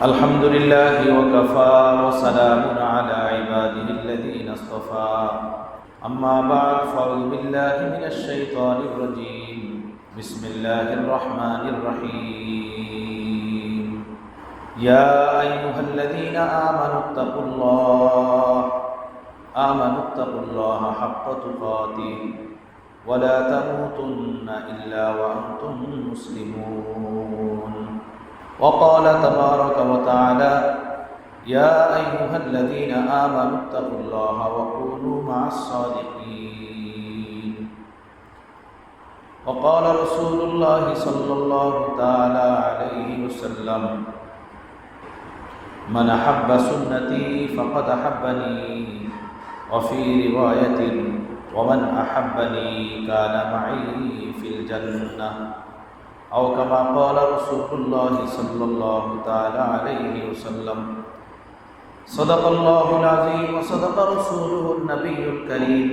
الحمد لله وكفى وسلام على عباده الذين اصطفى أما بعد فأعوذ بالله من الشيطان الرجيم بسم الله الرحمن الرحيم يا أيها الذين آمنوا اتقوا الله حق تقاته ولا تموتن إلا وأنتم مسلمون وقال تبارك وتعالى يا أيها الذين آمنوا اتقوا الله وكونوا مع الصادقين وقال رسول الله صلى الله تعالى عليه وسلم من أحب سنتي فقد أحبني وفي رواية ومن أحبني كان معي في الجنة أو كما قال رسول الله صلى الله تعالى عليه وسلم صدق الله العظيم وصدق رسوله النبي الكريم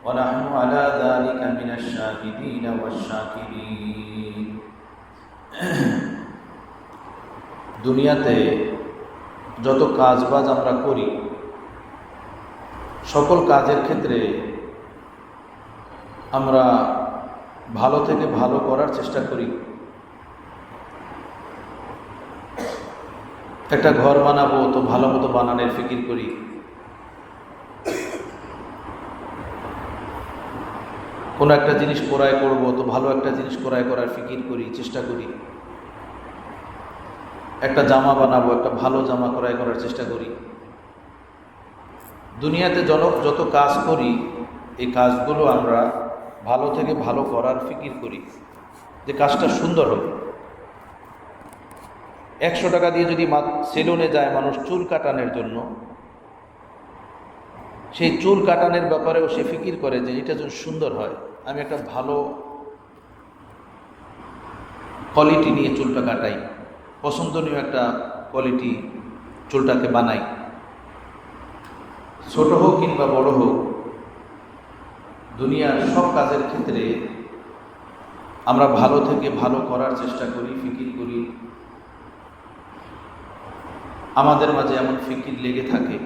ونحن على ذلك من الشاهدين والشاكرين দুনিয়াতে যত কাজবাজ আমরা করি সকল কাজের ক্ষেত্রে আমরা ভালো থেকে ভালো করার চেষ্টা করি। একটা ঘর বানাবো তো ভালো মতো বানানোর ফিকির করি, কোনো একটা জিনিস ক্রয় করব তো ভালো একটা জিনিস ক্রয় করার ফিকির করি, চেষ্টা করি। একটা জামা বানাবো, একটা ভালো জামা ক্রয় করার চেষ্টা করি। দুনিয়াতে যত কাজ করি এই কাজগুলো আমরা ভালো থেকে ভালো করার ফিকির করি, যে কাজটা সুন্দর হবে। 100 টাকা দিয়ে যদি সেলুনে যায় মানুষ চুল কাটানোর জন্য, সেই চুল কাটানোর ব্যাপারেও সে ফিকির করে যে এটা যেন সুন্দর হয়, আমি একটা ভালো কোয়ালিটি নিয়ে চুলটা কাটাই, পছন্দনীয় একটা কোয়ালিটি চুলটাকে বানাই। ছোট হোক কিংবা বড় হোক, দুনিয়ার সব কাজের ক্ষেত্রে আমরা ভালো থেকে ভালো করার চেষ্টা করি, ফিকির করি। আমাদের মাঝে এমন ফিকির লেগে থাকে।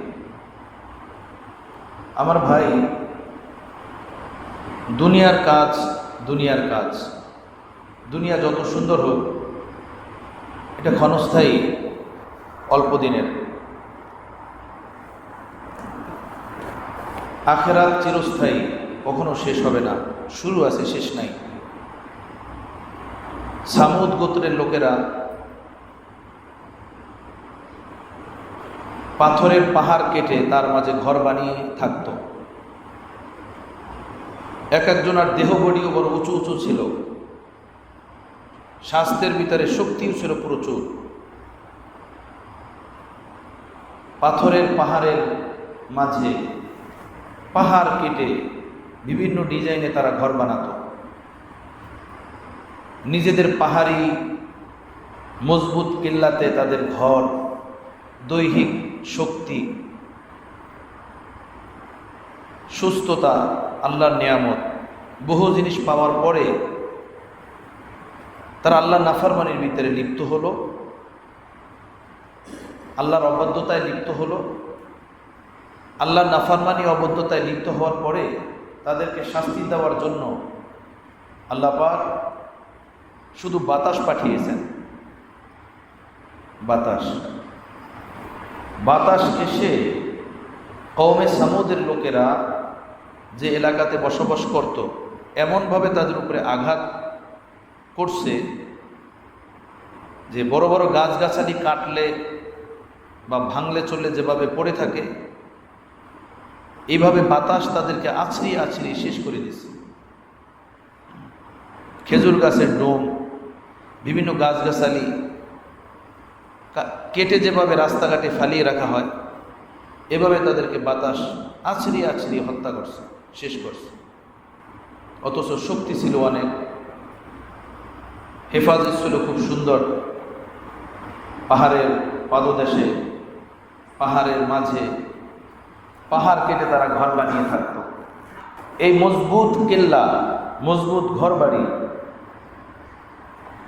আমার ভাই, দুনিয়ার কাজ, দুনিয়া যত সুন্দর হোক এটা ক্ষণস্থায়ী, অল্প দিনের। আখিরাত চিরস্থায়ী, কখনো শেষ হবে না, শুরু আছে শেষ নাই। সামুদ গোত্রের লোকেরা পাথরের পাহাড় কেটে তার মাঝে ঘর বানিয়ে থাকত। এক একজনের দেহ বডিও বড় উঁচু উঁচু ছিল, স্বাস্থ্যের ভিতরে শক্তিও ছিল প্রচুর। পাথরের পাহাড়ের মাঝে পাহাড় কেটে বিভিন্ন ডিজাইনে তারা ঘর বানাতো। নিজেদের পাহাড়ি মজবুত কিল্লাতে তাদের ঘর, দৈহিক শক্তি, সুস্থতা, আল্লাহর নিয়ামত, বহু জিনিস পাওয়ার পরে তারা আল্লাহর নাফরমানির ভিতরে লিপ্ত হলো, আল্লাহর অবাধ্যতায় লিপ্ত হলো। আল্লাহর নাফরমানি অবাধ্যতায় লিপ্ত হওয়ার পরে তাদেরকে শাস্তি দেওয়ার জন্য আল্লাহ পাক শুধু বাতাস পাঠিয়েছেন। বাতাস এসে কওমে সামুদের লোকেরা যে এলাকাতে বসবাস করত এমনভাবে তাদের উপরে আঘাত করছে যে বড় বড় গাছগাছালি কাটলে বা ভাঙলে চললে যেভাবে পড়ে থাকে, এইভাবে বাতাস তাদেরকে আছড়িয়ে আছড়িয়ে শেষ করে দিচ্ছে। খেজুর গাছের ডোম, বিভিন্ন গাছগাছালি কেটে যেভাবে রাস্তাঘাটে ফালিয়ে রাখা হয়, এভাবে তাদেরকে বাতাস আছড়িয়ে আছড়িয়ে হত্যা করছে, শেষ করছে। অথচ শক্তি ছিল অনেক, হেফাজত ছিল খুব সুন্দর। পাহাড়ের পাদদেশে, পাহাড়ের মাঝে পাহাড় কেটে তারা ঘর বানিয়ে থাকত। এই মজবুত কেল্লা, মজবুত ঘর বাড়ি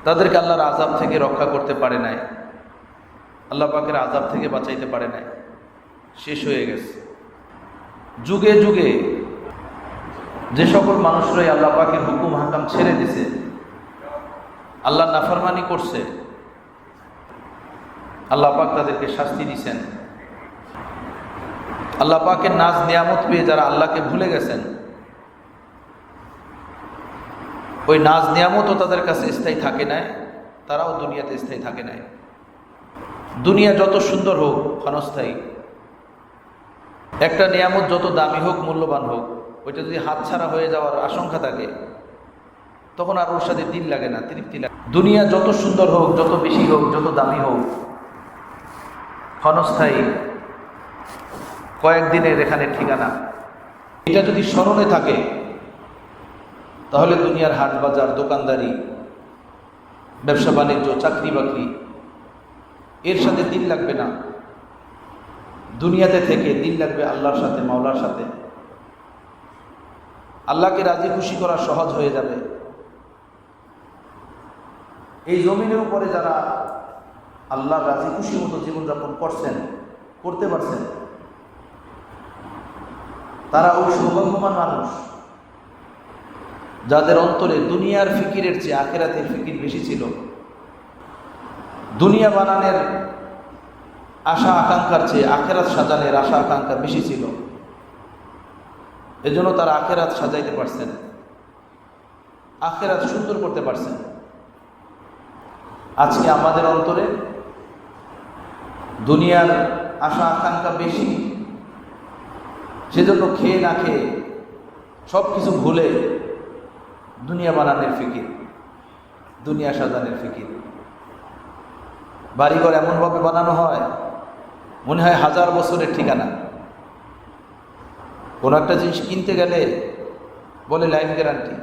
তাদেরকে আল্লাহর আযাব থেকে রক্ষা করতে পারে নাই। আল্লাহ পাকের আযাব থেকে বাঁচাইতে পারে নাই, শেষ হয়ে গেছে। যুগে যুগে যে সকল মানুষরাই আল্লাহ পাকের হুকুম হাকাম ছেড়ে দিছে, আল্লাহ নাফরমানি করছে, আল্লাহ পাক তাদেরকে শাস্তি দিছেন। আল্লাহ পাকের নাজ নিয়ামত পেয়ে যারা আল্লাহকে ভুলে গেছেন, ওই নাজ নিয়ামতও তাদের কাছে স্থায়ী থাকে নাই, তারাও দুনিয়াতে স্থায়ী থাকে নাই। দুনিয়া যত সুন্দর হোক ক্ষণস্থায়ী, একটা নিয়ামত যত দামি হোক মূল্যবান হোক, ওইটা যদি হাতছাড়া হয়ে যাওয়ার আশঙ্কা থাকে তখন আর ওর সাথে দিল লাগে না, তৃপ্তি লাগে। দুনিয়া যত সুন্দর হোক, যত বেশি হোক, যত দামি হোক, ক্ষণস্থায়ী, কয়েকদিনের এখানে ঠিকানা। এটা যদি স্মরণে থাকে তাহলে দুনিয়ার হাট বাজার, দোকানদারি, ব্যবসা বাণিজ্য, চাকরি বাকরি, এর সাথে দিল লাগবে না। দুনিয়াতে থেকে দিল লাগবে আল্লাহর সাথে, মাওলার সাথে। আল্লাহকে রাজি খুশি করা সহজ হয়ে যাবে। এই জমিনের উপরে যারা আল্লাহর রাজি খুশি মতো জীবনযাপন করছেন, করতে পারছেন, তারা ওই সৌভাগ্যবান মানুষ যাদের অন্তরে দুনিয়ার ফিকিরের চেয়ে আখেরাতের ফিকির বেশি ছিল। দুনিয়া বানানোর আশা আকাঙ্ক্ষার চেয়ে আখেরাত সাজানোর আশা আকাঙ্ক্ষা বেশি ছিল। এজন্য তারা আখেরাত সাজাইতে পারছেন, আখেরাত সুন্দর করতে পারছেন। আজকে আমাদের অন্তরে দুনিয়ার আশা আকাঙ্ক্ষা বেশি, সেজন্য খেয়ে না খেয়ে সব কিছু ভুলে দুনিয়া বানানোর ফিকির, দুনিয়া সাজানোর ফিকির। বাড়িঘর এমনভাবে বানানো হয় মনে হয় 1000 বছরের ঠিকানা। কোনো একটা জিনিস কিনতে গেলে বলে লাইফ গ্যারান্টি।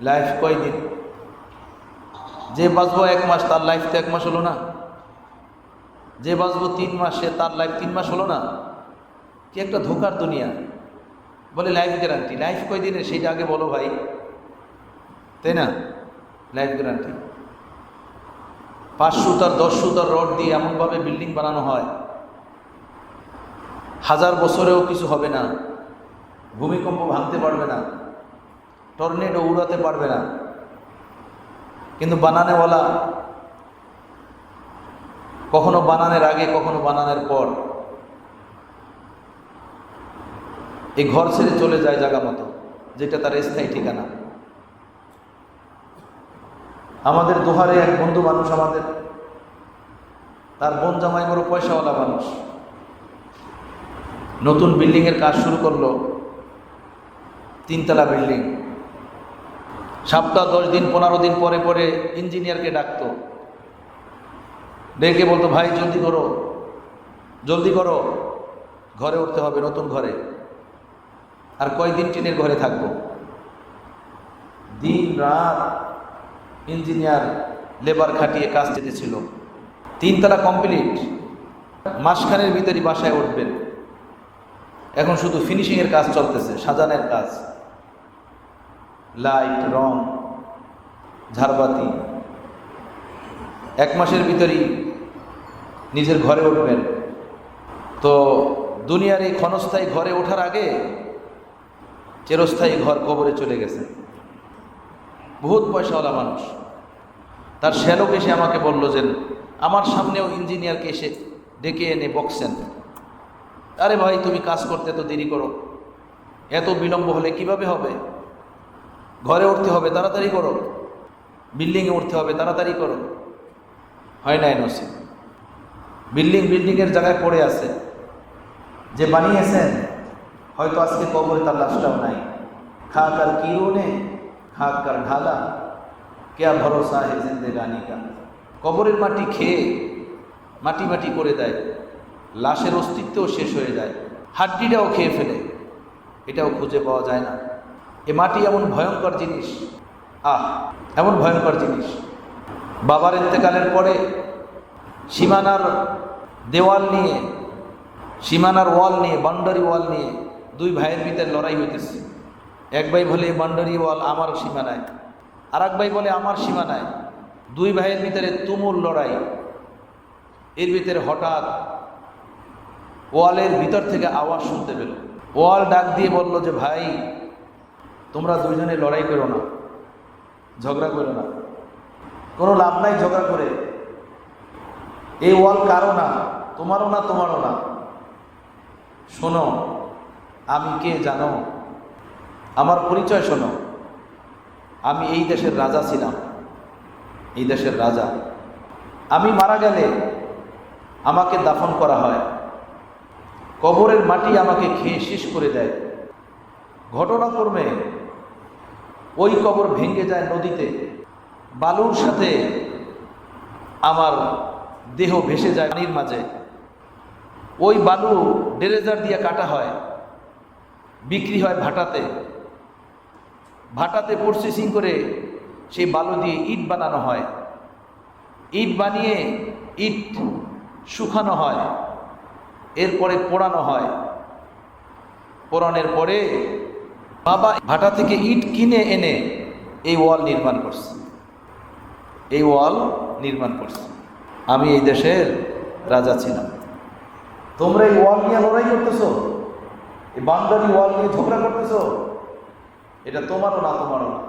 লাইফ কয়দিন? যে বাঁচবো 1 মাস, তার লাইফ তো 1 মাস হলো না। যে বাঁচবো 3 মাস, সে তার লাইফ 3 মাস হলো না। কি একটা ধোকার দুনিয়া। বলে লাইফ গ্যারান্টি। লাইফ কয়দিনের সেইটা আগে বলো ভাই, তাই না? Life guarantee. 5 সুতার 10 সুতার রড দিয়ে এমনভাবে বিল্ডিং বানানো হয় 1000 বছরেও কিছু হবে না, ভূমিকম্প ভাঙতে পারবে না, টর্নেডো উড়াতে পারবে না। কিন্তু বানানেওয়ালা কখনো বানানোর আগে, কখনো বানানোর পর এই ঘর ছেড়ে চলে যায় জায়গা মতো, যেটা তার স্থায়ী ঠিকানা। আমাদের দোহারে এক বন্ধু মানুষ, আমাদের তার বোন জামাই বড় পয়সাওয়ালা মানুষ, নতুন বিল্ডিংয়ের কাজ শুরু করলো, 3 তলা বিল্ডিং। সপ্তাহ 10 দিন 15 দিন পরে পরে ইঞ্জিনিয়ারকে ডাকতো, ডেকে বলতো ভাই জলদি করো, জলদি করো, ঘরে উঠতে হবে, নতুন ঘরে। আর কয়দিন টিনের ঘরে থাকবো? দিন রাত ইঞ্জিনিয়ার লেবার খাটিয়ে কাজ যেতেছিল। 3 তলা কমপ্লিট, মাসখানের ভিতরই বাসায় উঠবেন। এখন শুধু ফিনিশিংয়ের কাজ চলতেছে, সাজানোর কাজ, লাইট, রং, ঝাড়বাতি। 1 মাসের ভিতরই নিজের ঘরে উঠবেন। তো দুনিয়ার এই ক্ষণস্থায়ী ঘরে ওঠার আগে চিরস্থায়ী ঘর কবরে চলে গেছে। বহুত পয়সাওয়ালা মানুষ। তার শ্যালক এসে আমাকে বলল যে আমার সামনেও ইঞ্জিনিয়ারকে এসে ডেকে এনে বকছেন, আরে ভাই তুমি কাজ করতে তো দেরি করো, এত বিলম্ব হলে কিভাবে হবে? ঘরে উঠতে হবে, তাড়াতাড়ি করো, বিল্ডিংয়ে উঠতে হবে, তাড়াতাড়ি করো। হয় নাই নসিব। বিল্ডিংয়ের জায়গায় পড়ে আছে। যে বানিয়েছেন হয়তো আজকে কবরে তার লাশটাও নাই। খাকার কিরোনে খাকার ঢালা, কেয়া ভরসা হে জিন্দেগানি কা। কবরের মাটি খেয়ে মাটি মাটি করে দেয়, লাশের অস্তিত্বও শেষ হয়ে যায়, হাড্ডিটাও খেয়ে ফেলে, এটাও খুঁজে পাওয়া যায় না। এ মাটি এমন ভয়ঙ্কর জিনিস, এমন ভয়ঙ্কর জিনিস। বাবার ইন্তেকালের পরে সীমানার দেওয়াল নিয়ে, সীমানার ওয়াল নিয়ে, বাউন্ডারি ওয়াল নিয়ে 2 ভাইয়ের ভিতরে লড়াই হইতেছে। এক ভাই বলে বাউন্ডারি ওয়াল আমার সীমানায়, আর এক ভাই বলে আমার সীমানায়। 2 ভাইয়ের ভিতরে তুমুল লড়াই। এর ভিতরে হঠাৎ ওয়ালের ভিতর থেকে আওয়াজ শুনতে পেল। ওয়াল ডাক দিয়ে বলল যে, ভাই তোমরা দুইজনে লড়াই করো না, ঝগড়া করো না, কোনো লাভ নাই ঝগড়া করে। এই ওয়াল কারো না, তোমারও না, তোমারও না। শোনো আমি কে জানো? আমার পরিচয় শোনো। আমি এই দেশের রাজা ছিলাম, এই দেশের রাজা। আমি মারা গেলে আমাকে দাফন করা হয়, কবরের মাটি আমাকে খেয়ে শেষ করে দেয়। ঘটনাক্রমে ওই কবর ভেঙে যায় নদীতে, বালুর সাথে আমার দেহ ভেসে যায় পানির মাঝে। ওই বালু ডেরেজার দিয়ে কাটা হয়, বিক্রি হয় ভাটাতে। ভাটাতে প্রসেসিং করে সেই বালু দিয়ে ইট বানানো হয়। ইট বানিয়ে ইট শুকানো হয়, এরপরে পোড়ানো হয়। পোড়ানোর পরে বাবা ভাটা থেকে ইট কিনে এনে এই ওয়াল নির্মাণ করছে, এই ওয়াল নির্মাণ করছে। আমি এই দেশের রাজা ছিলাম। তোমরা এই ওয়াল নিয়ে লড়াই করতেছো, এই বান্দারি ওয়াল নিয়ে ঝগড়া করতেছো, এটা তোমারও না, তোমারও না।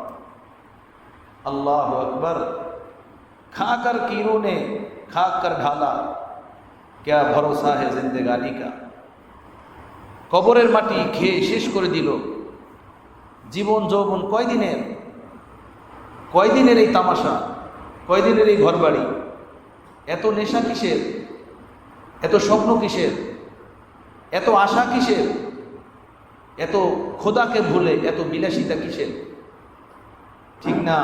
আল্লাহু আকবার। খাकर कीरों ने खाकर ढाला, क्या भरोसा है जिंदगानी का। কবরের মাটি খেয়ে শেষ করে দিল। জীবন যৌবন কয়দিনের এই তামাশা, কয়দিনের এই ঘরবাড়ি। এত নেশা কিসের, এত স্বপ্ন কিসের, এত আশা কিসের, এত খোদাকে ভুলে এত বিলাসিতা কিসের? ঠিক না?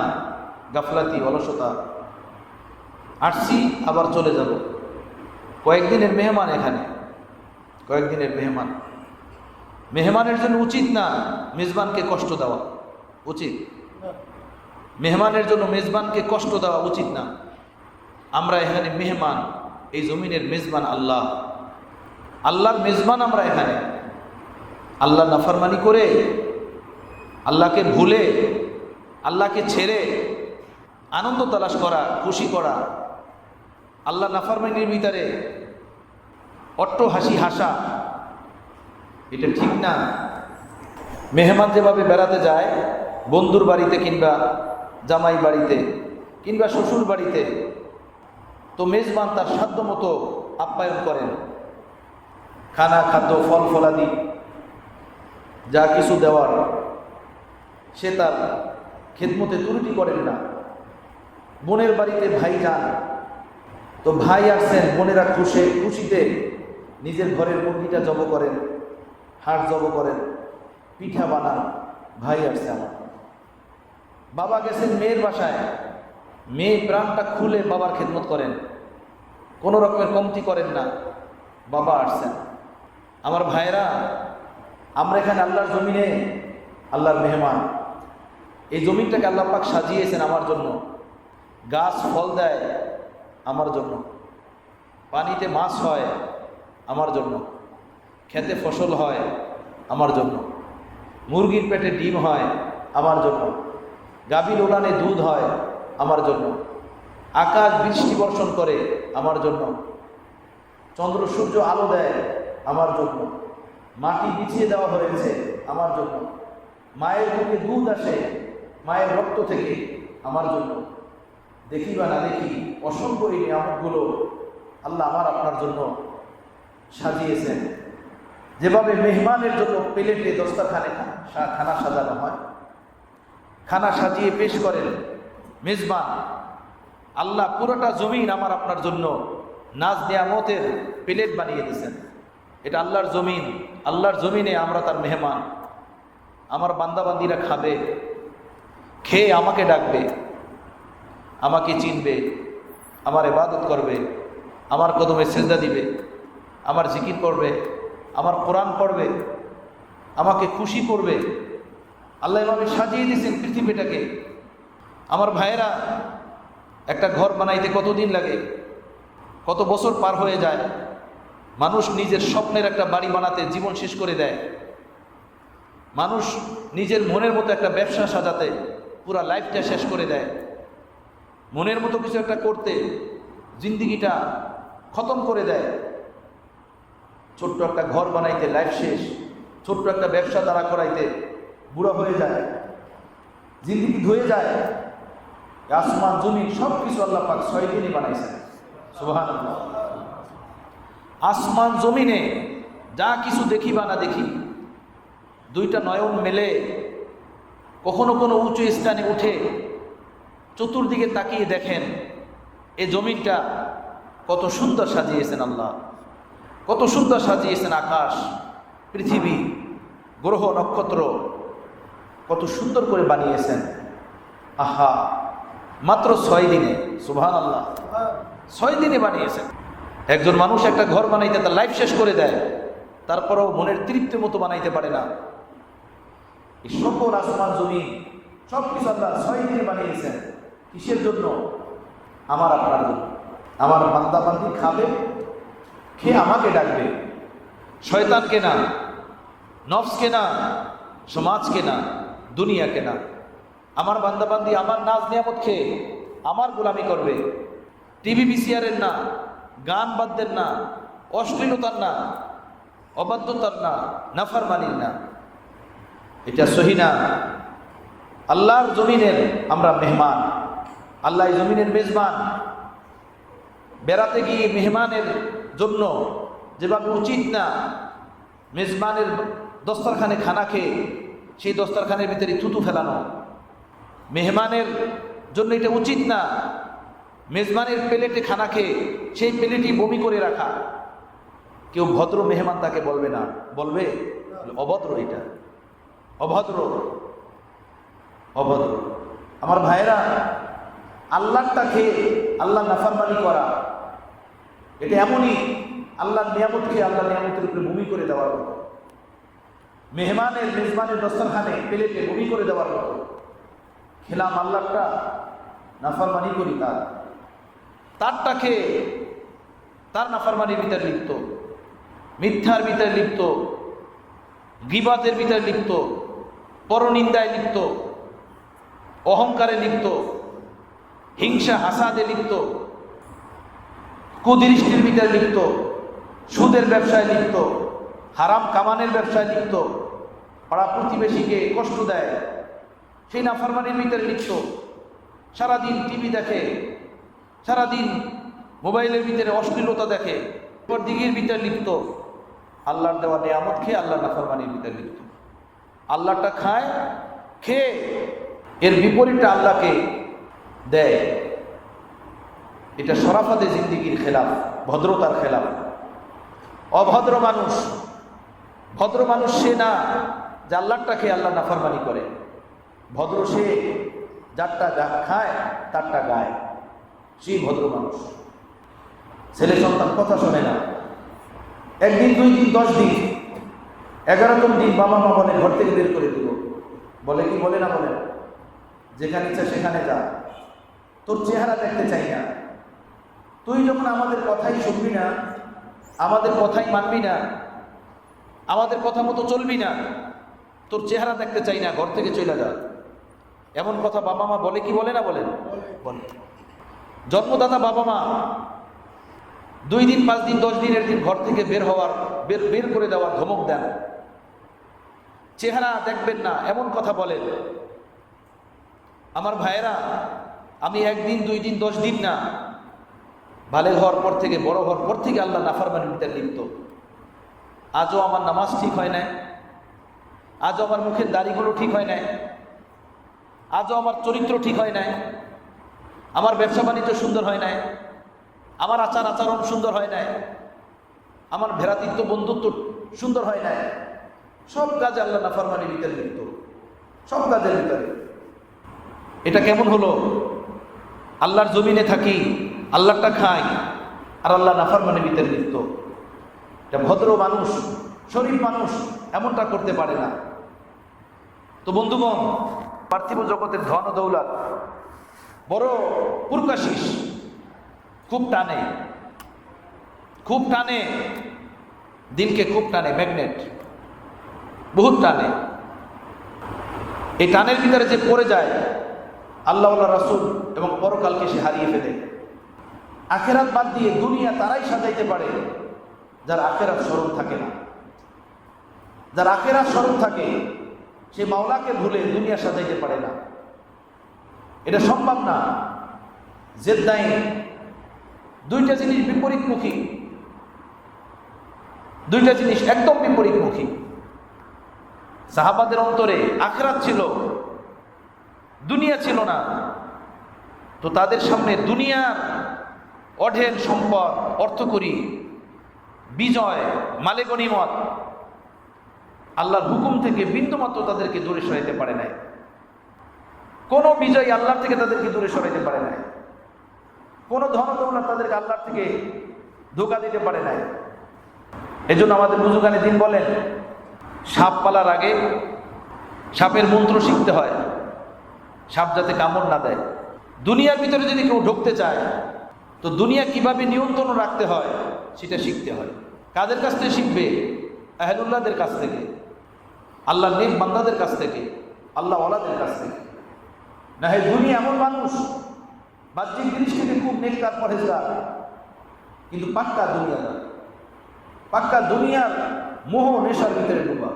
গাফলাতি, অলসতা। আসছি আবার চলে যাব। কয়েকদিনের মেহমান এখানে, কয়েকদিনের মেহমান। মেহমানের জন্য উচিত না মেজবানকে কষ্ট দেওয়া, উচিত। মেহমানের জন্য মেজবানকে কষ্ট দেওয়া উচিত না। আমরা এখানে মেহমান, এই জমিনের মেজবান আল্লাহ, আল্লাহর মেজবান আমরা এখানে। আল্লাহ নাফরমানি করে, আল্লাহকে ভুলে, আল্লাহকে ছেড়ে আনন্দ তালাশ করা, খুশি করা, আল্লাহ নাফরমানির ভিতরে অট্ট হাসি হাসা, এটা ঠিক না। মেহমান যেভাবে বেড়াতে যায় বন্ধুর বাড়িতে কিংবা জামাই বাড়িতে কিংবা শ্বশুর বাড়িতে, তো মেজবান তার সাধ্য মতো আপ্যায়ন করেন। খানা, খাদ্য, ফল ফলাদি যা কিছু দেওয়ার, সে তার খেদমতে ত্রুটি করেন না। বোনের বাড়িতে ভাই যান, তো ভাই আসছেন, বোনেরা খুশিতে নিজের ঘরের মুরগিটা জব করেন, হাড় জব করেন, পিঠা বানান। ভাই আসছে আমার। বাবা গেছেন মেয়ের বাসায়, মেয়ে প্রাণটা খুলে বাবার খেদমত করেন, কোনো রকমের কমতি করেন না। বাবা আসছেন। আমার ভাইয়েরা, আমরা এখানে আল্লাহর জমিনে আল্লাহর মেহমান। এই জমিনটাকে আল্লাহ পাক সাজিয়েছেন আমার জন্য। গাছ ফল দেয় আমার জন্য, পানিতে মাছ হয় আমার জন্য, খেতে ফসল হয় আমার জন্য, মুরগির পেটে ডিম হয় আমার জন্য, গাভীর উলানে দুধ হয় আমার জন্য, আকাশ বৃষ্টি বর্ষণ করে আমার জন্য, চন্দ্র সূর্য আলো দেয় আমার জন্য, মাটি বিছিয়ে দেওয়া হয়েছে আমার জন্য, মায়ের মুখে দুধ আসে মায়ের রক্ত থেকে আমার জন্য। দেখি বা না দেখি অসংখ্য এই নিয়ামতগুলো আল্লাহ আমার আপনার জন্য সাজিয়েছেন। যেভাবে মেহমানের জন্য প্লেটে দস্তরখানে খানা সাজানো হয়, খানা সাজিয়ে পেশ করেন মেজবান, আল্লাহ পুরোটা জমিন আমার আপনার জন্য নাজ নিয়ামতের প্লেট বানিয়ে দিয়েছেন। এটা আল্লাহর জমিন, আল্লাহর জমিনে আমরা তার মেহমান। আমার বান্দাবান্দিরা খাবে, খেয়ে আমাকে ডাকবে, আমাকে চিনবে, আমার ইবাদত করবে, আমার কদমে সিজদা দিবে, আমার জিকির করবে, আমার কোরআন পড়বে, আমাকে খুশি করবে। আল্লাহ এভাবে সাজিয়ে দিয়েছেন পৃথিবীটাকে। আমার ভাইয়েরা, একটা ঘর বানাইতে কতদিন লাগে, কত বছর পার হয়ে যায়। মানুষ নিজের স্বপ্নের একটা বাড়ি বানাতে জীবন শেষ করে দেয়। মানুষ নিজের মনের মতো একটা ব্যবসা সাজাতে পুরা লাইফটা শেষ করে দেয়। মনের মতো কিছু একটা করতে জিন্দিগিটা খতম করে দেয়। ছোট্ট একটা ঘর বানাইতে লাইফ শেষ, ছোট্ট একটা ব্যবসা দাঁড়া করাইতে বুড়া হয়ে যায়, জিন্দিগি ধুয়ে যায়। আসমান জমিন সব কিছু আল্লাহ পাক 6 দিনে বানাইছেন। সুবহানাল্লাহ। আসমান জমিনে যা কিছু দেখি বা না দেখি, দুইটা নয়ন মেলে কখনো কোনো উঁচু স্থানে উঠে চতুর্দিকে তাকিয়ে দেখেন এই জমিনটা কত সুন্দর সাজিয়েছেন আল্লাহ, কত সুন্দর সাজিয়েছেন আকাশ, পৃথিবী, গ্রহ নক্ষত্র, কত সুন্দর করে বানিয়েছেন। আহা, মাত্র 6 দিনে। সুবহানাল্লাহ, 6 দিনে বানিয়েছেন। একজন মানুষ একটা ঘর বানাইতে তার লাইফ শেষ করে দেয়, তারপরেও মনের তৃপ্তি মতো বানাইতে পারে না। এই সকল আসমান জমিন সব কিছু আল্লাহ 6 দিনে বানিয়েছেন। কিসের জন্য? আমার আপনার জন্য। আমার বান্দা বান্দি খাবে, খেয়ে আমাকে ডাকবে। শয়তানকে না, নফসকে না, সমাজকে না, দুনিয়াকে না। আমার বান্দা বান্দি আমার নাজ নিয়ামত খেয়ে আমার গোলামি করবে। টিভি বিসিআরের না, গান বাদ্যের না, অশ্লীলতার না, অবাধ্যতার না, নাফরমানির না। এটা সহি না। আল্লাহর জমিনের আমরা মেহমান, আল্লাহ জমিনের মেজবান। বেড়াতে গিয়ে মেহমানের জন্য যেভাবে উচিত না মেজবানের দস্তরখানে খানা খেয়ে সেই দস্তরখানের ভিতরে থুতু ফেলানো, মেহমানের জন্য এটা উচিত না মেজবানের প্লেটে খানা খেয়ে সেই প্লেটই বমি করে রাখা। কেউ ভদ্র মেহমান তাকে বলবে না, বলবে অভদ্র, এটা অভদ্র, অভদ্র। আমার ভাইয়েরা, আল্লাহটা খেয়ে আল্লাহ নাফরমানি করা, এটা এমনই আল্লাহর নিয়ামত খেয়ে আল্লাহর নিয়ামতের উপরে বমি করে দেওয়ার মতো, মেজবানের দস্তরখানে প্লেটে বমি করে দেওয়ার মতো। খেলাম আল্লাহটা, নাফরমানি করি তারটা খেয়ে তার নাফরমানির ভিতরে লিপ্ত, মিথ্যার ভিতরে লিপ্ত, গীবাতের ভিতরে লিপ্ত, পরনিন্দায় লিপ্ত, অহংকারে লিপ্ত, হিংসা হাসাদে লিপ্ত, কুদৃষ্টির ভিতরে লিপ্ত, সুদের ব্যবসায় লিপ্ত, হারাম কামানের ব্যবসায় লিপ্ত, পাড়া প্রতিবেশীকে কষ্ট দেয়, সেই নাফরমানির ভিতরে লিপ্ত, সারাদিন টিভি দেখে, সারাদিন মোবাইলের ভিতরে অশ্লীলতা দেখে, দিকের ভিতরে লিপ্ত, আল্লাহর দেওয়া নিয়ামত খেয়ে আল্লাহ নাফরমানির ভিতরে লিপ্ত। আল্লাহটা খায়, খেয়ে এর বিপরীতটা আল্লাহকে দেয়। এটা শরাফাতে জিন্দিগির খেলাফ, ভদ্রতার খেলাফ। অভদ্র মানুষ, ভদ্র মানুষ সে না যে আল্লাহটা খেয়ে আল্লাহ নাফরমানি করে। ভদ্র সে যারটা খায় তারটা গায়, সেই ভদ্র মানুষ। ছেলে সন্তান কথা শোনে না, 1 দিন 2 দিন 10 দিন 11তম দিন বাবা মা বলে ঘর থেকে বের করে দিব। বলে কি বলে না? বলে যেখানে ইচ্ছা সেখানে যা, তোর চেহারা দেখতে চাই না। তুই যখন আমাদের কথাই শুনবি না, আমাদের কথাই মানবি না, আমাদের কথা মতো চলবি না, তোর চেহারা দেখতে চাই না, ঘর থেকে চলে যা। এমন কথা বাবা মা বলে কি বলে না? বলে বলে। জন্মদাতা বাবা মা 2 দিন 5 দিন 10 দিনের দিন ঘর থেকে বের করে দেওয়ার ধমক দেন। চেহারা দেখবেন না, এমন কথা বলেন। আমার ভাইয়েরা, আমি 1 দিন 2 দিন 10 দিন না, বালেগ হওয়ার পর থেকে, বড় হওয়ার পর থেকে আল্লাহ নাফরমানির ভিতরে লিপ্ত। আজও আমার নামাজ ঠিক হয় নাই, আজও আমার মুখের দাড়িগুলো ঠিক হয় নাই, আজও আমার চরিত্র ঠিক হয় নাই, আমার ব্যবসা বাণিজ্য সুন্দর হয় নাই, আমার আচার আচরণ সুন্দর হয় নাই, আমার ভ্রাতৃত্ব বন্ধুত্ব সুন্দর হয় নাই। সব কাজে আল্লাহ নাফরমানির ভিতরে লিপ্ত, সব কাজের ভিতরে। এটা কেমন হলো? আল্লাহর জমিনে থাকি, আল্লাহটা খাই, আর আল্লাহ নাফরমানির ভিতরে লিপ্ত। এটা ভদ্র মানুষ, শরীফ মানুষ এমনটা করতে পারে না। তো বন্ধুগণ, পার্থিব জগতের ধন ও দৌলত বড় পুরকাশিস, খুব টানে, খুব টানে, দিলকে খুব টানে, ম্যাগনেট বহুত টানে। এই টানের ভিতরে যে পড়ে যায়, আল্লাহ রাসূল এবং পরকালকে সে হারিয়ে ফেলে। আখেরাত বাদ দিয়ে দুনিয়া তারাই সাজাইতে পারে যার আখেরাত স্মরণ থাকে না। যার আখেরাত স্মরণ থাকে সে মাওলাকে ভুলে দুনিয়া সাজাইতে পারে না। এটা সম্ভব না। জেদ্দাইন, দুইটা জিনিস বিপরীতমুখী, দুইটা জিনিস একদম বিপরীতমুখী। সাহাবাদের অন্তরে আখেরাত ছিল, দুনিয়া ছিল না। তো তাদের সামনে দুনিয়ার অঢেল সম্পদ, অর্থকরী, বিজয়, মালে গনিমত, আল্লাহর হুকুম থেকে বিন্দুমাত্র তাদেরকে দূরে সরাইতে পারে নাই। কোনো বিজয় আল্লাহর থেকে তাদেরকে দূরে সরাইতে পারে নাই। কোনো ধন দৌলত তাদেরকে আল্লাহর থেকে ধোঁকা দিতে পারে নাই। এজন্য আমাদের বুজুর্গানে দিন বলেন, সাপ পালার আগে সাপের মন্ত্র শিখতে হয়, সাপ যাতে কামড় না দেয়। দুনিয়ার ভিতরে যদি কেউ ঢুকতে চায় তো দুনিয়া কিভাবে নিয়ন্ত্রণ রাখতে হয় সেটা শিখতে হয়। কাদের কাছ থেকে শিখবে? আহলুল্লাহদের কাছ থেকে, আল্লাহ নেক বান্দাদের কাছ থেকে, আল্লাহ ওয়ালাদের কাছ থেকে। না হয় দুনিয়া এমন মানুষ বাহ্যিক জিনিস থেকে খুব নেককার পরেজগার, কিন্তু পাক্কা দুনিয়াদার, পাক্কা দুনিয়ার মোহ নেশার ভিতরে ডুবা।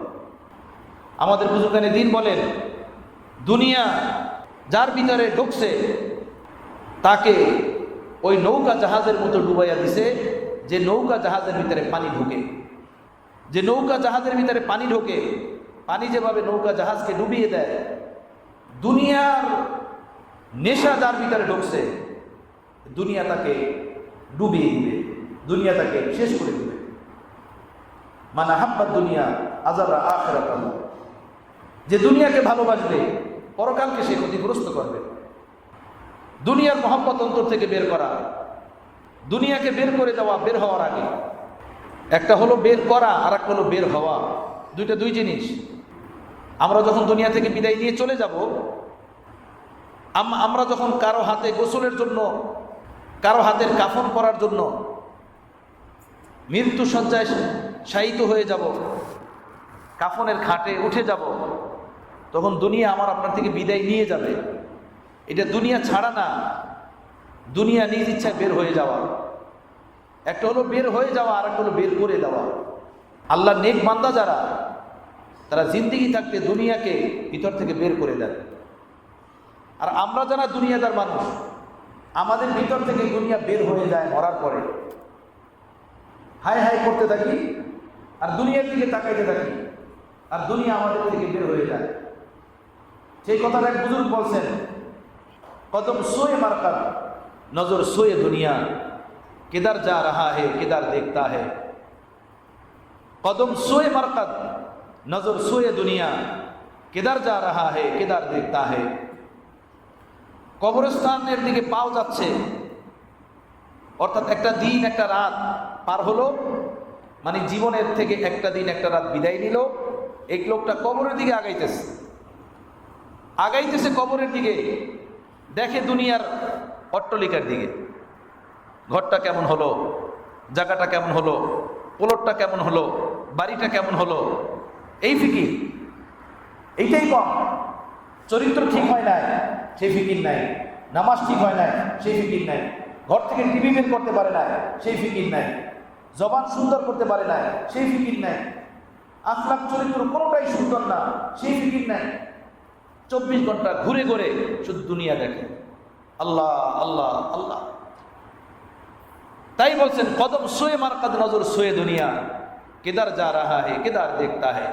আমাদের বুজুর্গানে দিন বলেন, দুনিয়া যার ভিতরে ঢুকছে তাকে ওই নৌকা জাহাজের মতো ডুবাইয়া দিছে, যে নৌকা জাহাজের ভিতরে পানি ঢোকে। যে নৌকা জাহাজের ভিতরে পানি ঢোকে, পানি যেভাবে নৌকা জাহাজকে ডুবিয়ে দেয়, দুনিয়ার নেশা যার ভিতরে ঢুকছে দুনিয়া তাকে ডুবিয়ে দিবে, দুনিয়া তাকে শেষ করে দিবে। মানে হাব্বাত দুনিয়া আযারা আখিরাত, যে দুনিয়াকে ভালোবাসবে পরকালকে সে ক্ষতিগ্রস্ত করবে। দুনিয়ার মহব্বত অন্তর থেকে বের করা, দুনিয়াকে বের করে দেওয়া বের হওয়ার আগে। একটা হলো বের করা, আর একটা হলো বের হওয়া, দুইটা দুই জিনিস। আমরা যখন দুনিয়া থেকে বিদায় নিয়ে চলে যাব, আমরা যখন কারো হাতে গোসলের জন্য, কারো হাতের কাফন করার জন্য মৃত্যু শয্যায় শায়িত হয়ে যাব, কাফনের খাটে উঠে যাব, তখন দুনিয়া আমার আপনার থেকে বিদায় নিয়ে যাবে। এটা দুনিয়া ছাড়া না, দুনিয়া নিজ ইচ্ছায় বের হয়ে যাওয়া। একটা হলো বের হয়ে যাওয়া, আর একটা হলো বের করে দেওয়া। আল্লাহ নেক বান্দা যারা, তারা জিন্দেগি থাকতে দুনিয়াকে ভিতর থেকে বের করে দেন। আর আমরা যারা দুনিয়াদার মানুষ, আমাদের ভিতর থেকে দুনিয়া বের হয়ে যায় মরার পরে। হাই হাই করতে থাকি আর দুনিয়ার দিকে তাকাইতে থাকি, আর দুনিয়া আমাদের থেকে বের হয়ে যায়। সেই কথাটা এক বুজুর্গ বলছেন, কদম সোয়ে মারকাত নজর সোয়ে দুনিয়া, কিধার যা রাহা হে কিধার দেখতা হে। কদম সোয়ে মারকাত নজর সোয়ে দুনিয়া, কিধার যা রাহা হে কিধার দেখতা হে। কবরস্থানের দিকে পাও যাচ্ছে, অর্থাৎ একটা দিন একটা রাত পার হলো, মানে জীবনের থেকে একটা দিন একটা রাত বিদায় নিল। এই লোকটা কবরের দিকে আগাইতেছে, আগাইতেছে কবরের দিকে, দেখে দুনিয়ার অট্টালিকার দিকে। ঘরটা কেমন হলো, জায়গাটা কেমন হলো, প্লটটা কেমন হলো, বাড়িটা কেমন হলো, এই ফিকির। এইটাই কম। চরিত্র ঠিক হয় নাই, সেই ফিকির নাই। নামাজ ঠিক হয় নাই, সেই ফিকির নাই। ঘর থেকে টিভি বের করতে পারে না, সেই ফিকির নাই। জবান সুন্দর করতে পারে না, সেই ফিকির নাই। আখলাক চরিত্র কোনোটাই সুন্দর না, সেই ফিকির নাই। 24 ঘন্টা ঘুরে ঘুরে শুধু দুনিয়া দেখে, আল্লাহ আল্লাহ আল্লাহ। তাই বলছেন কদম সোয়ে মারকাদ নজর সোয়ে দুনিয়া, কেদার যা রাহা হে কেদার দেখতা হে।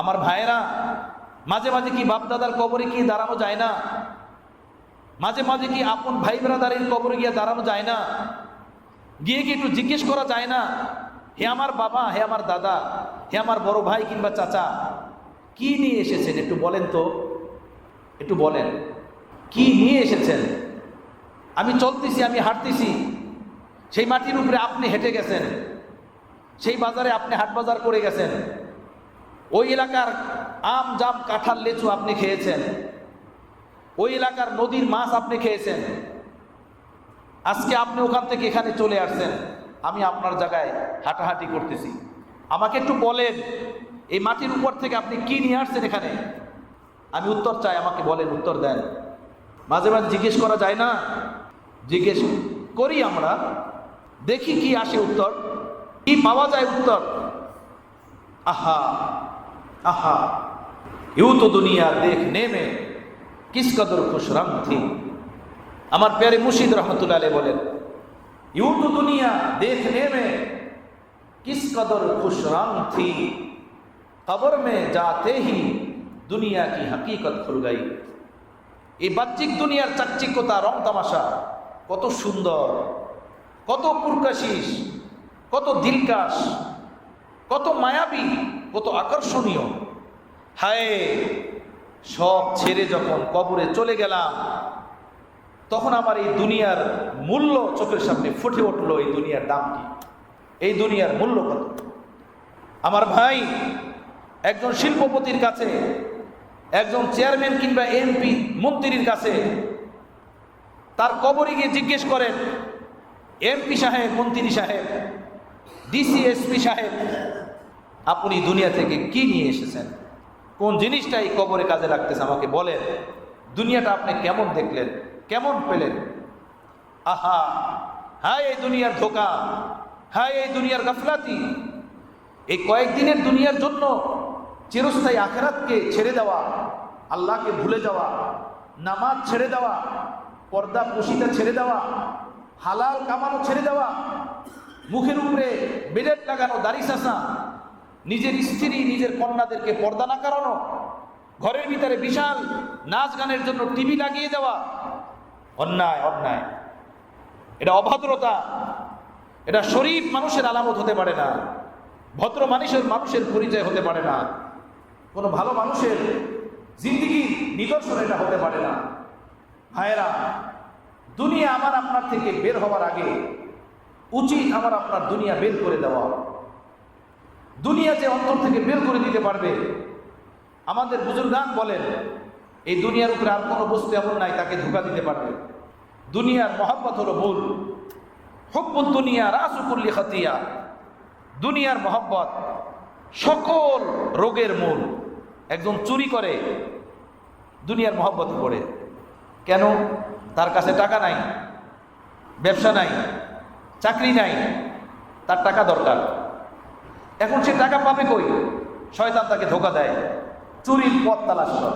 আমার ভাইয়েরা, মাঝে মাঝে কি বাপ দাদার কবরে কি দাঁড়ানো যায় না? মাঝে মাঝে কি আপন ভাই ব্রাদারের কবরে গিয়ে দাঁড়ানো যায় না? গিয়ে কি একটু জিজ্ঞেস করা যায় না, হে আমার বাবা, হে আমার দাদা, হে আমার বড় ভাই কিংবা চাচা, কি নিয়ে এসেছেন একটু বলেন তো, একটু বলেন কি নিয়ে এসেছেন? আমি চলতেছি, আমি হাঁটতেছি, সেই মাটির উপরে আপনি হেঁটে গেছেন, সেই বাজারে আপনি হাট বাজার করে গেছেন, ওই এলাকার আম জাম কাঁঠাল লেচু আপনি খেয়েছেন, ওই এলাকার নদীর মাছ আপনি খেয়েছেন। আজকে আপনি ওখান থেকে এখানে চলে আসছেন, আমি আপনার জায়গায় হাঁটাহাঁটি করতেছি। আমাকে একটু বলেন, এই মাটির উপর থেকে আপনি কি নিয়ে আসছেন এখানে? আমি উত্তর চাই, আমাকে বলেন, উত্তর দেন। মাঝে মাঝে জিজ্ঞেস করা যায় না? জিজ্ঞেস করি আমরা, দেখি কি আসে উত্তর, কি পাওয়া যায় উত্তর। আহা আহা, ইউ তো দুনিয়া দেখনে মে কিস কদর খুশরাম থি। আমার প্যারে মুর্শিদ রহমতুল্লাহ আলাইহি বলেন, ইউ তো দুনিয়া দেখনে মে किस कदर खुश रंग थी, कब्र में जाते ही दुनिया की हकीकत खुल गई। এই বাহ্যিক দুনিয়ার চাকচিক্যতা, রং তামাশা কত সুন্দর, কত পুরকাশিস, কত দিলকাশ, কত মায়াবী, কত আকর্ষণীয়। হায়, সব ছেড়ে যখন কবরে চলে গেলাম, তখন আমার এই দুনিয়ার মূল্য চোখের সামনে ফুটে উঠলো। এই দুনিয়ার দাম কি, এই দুনিয়ার মূল্য কত। আমার ভাই, একজন শিল্পপতির কাছে, একজন চেয়ারম্যান কিংবা এমপি মন্ত্রীর কাছে তার কবরে গিয়ে জিজ্ঞেস করেন, এমপি সাহেব, মন্ত্রী সাহেব, ডিসি, এসপি সাহেব, আপনি দুনিয়া থেকে কি নিয়ে এসেছেন? কোন জিনিসটা এই কবরে কাজে লাগতেছে আমাকে বলেন। দুনিয়াটা আপনি কেমন দেখলেন, কেমন পেলেন? আহা, হায় এই দুনিয়ার ধোঁকা, হায় এই দুনিয়ার গাফলাতি। এই কয়েকদিনের দুনিয়ার জন্য চিরস্থায়ী আখিরাতকে ছেড়ে দেওয়া, আল্লাহকে ভুলে যাওয়া, নামাজ ছেড়ে দেওয়া, পর্দা পুশিটা ছেড়ে দেওয়া, হালাল কামানো ছেড়ে দেওয়া, মুখের উপরে বেলেট লাগানো, দাড়ি চাষা, নিজের স্ত্রী, নিজের কন্যাদেরকে পর্দা না করানো, ঘরের ভিতরে বিশাল নাচ গানের জন্য টিভি লাগিয়ে দেওয়া, অন্যায়, অন্যায়। এটা অভদ্রতা, এটা শরীফ মানুষের আলামত হতে পারে না, ভদ্র মানুষের পরিচয় হতে পারে না, কোনো ভালো মানুষের জিন্দেগির নিদর্শন এটা হতে পারে না। ভাইয়েরা, দুনিয়া আমার আপনার থেকে বের হওয়ার আগে উচিত আমার আপনার দুনিয়া বের করে দেওয়া। দুনিয়া যে অন্তর থেকে বের করে দিতে পারবে, আমাদের বুজুর্গান বলেন, এই দুনিয়ার উপরে আর কোনো বস্তু এমন নাই তাকে ধোঁকা দিতে পারবে। দুনিয়ার মহব্বত হলো মূল, হুব্বুদ দুনিয়া রাসু কুল্লি খাতিয়া। দুনিয়ার মহব্বত সকল রোগের মূল। একজন চুরি করে দুনিয়ার মহব্বতে পড়ে, কেন? তার কাছে টাকা নাই, ব্যবসা নাই, চাকরি নাই, তার টাকা দরকার। এখন সে টাকা পাবে কই? শয়তান তাকে ধোঁকা দেয়, চুরির পথ তালাশ কর,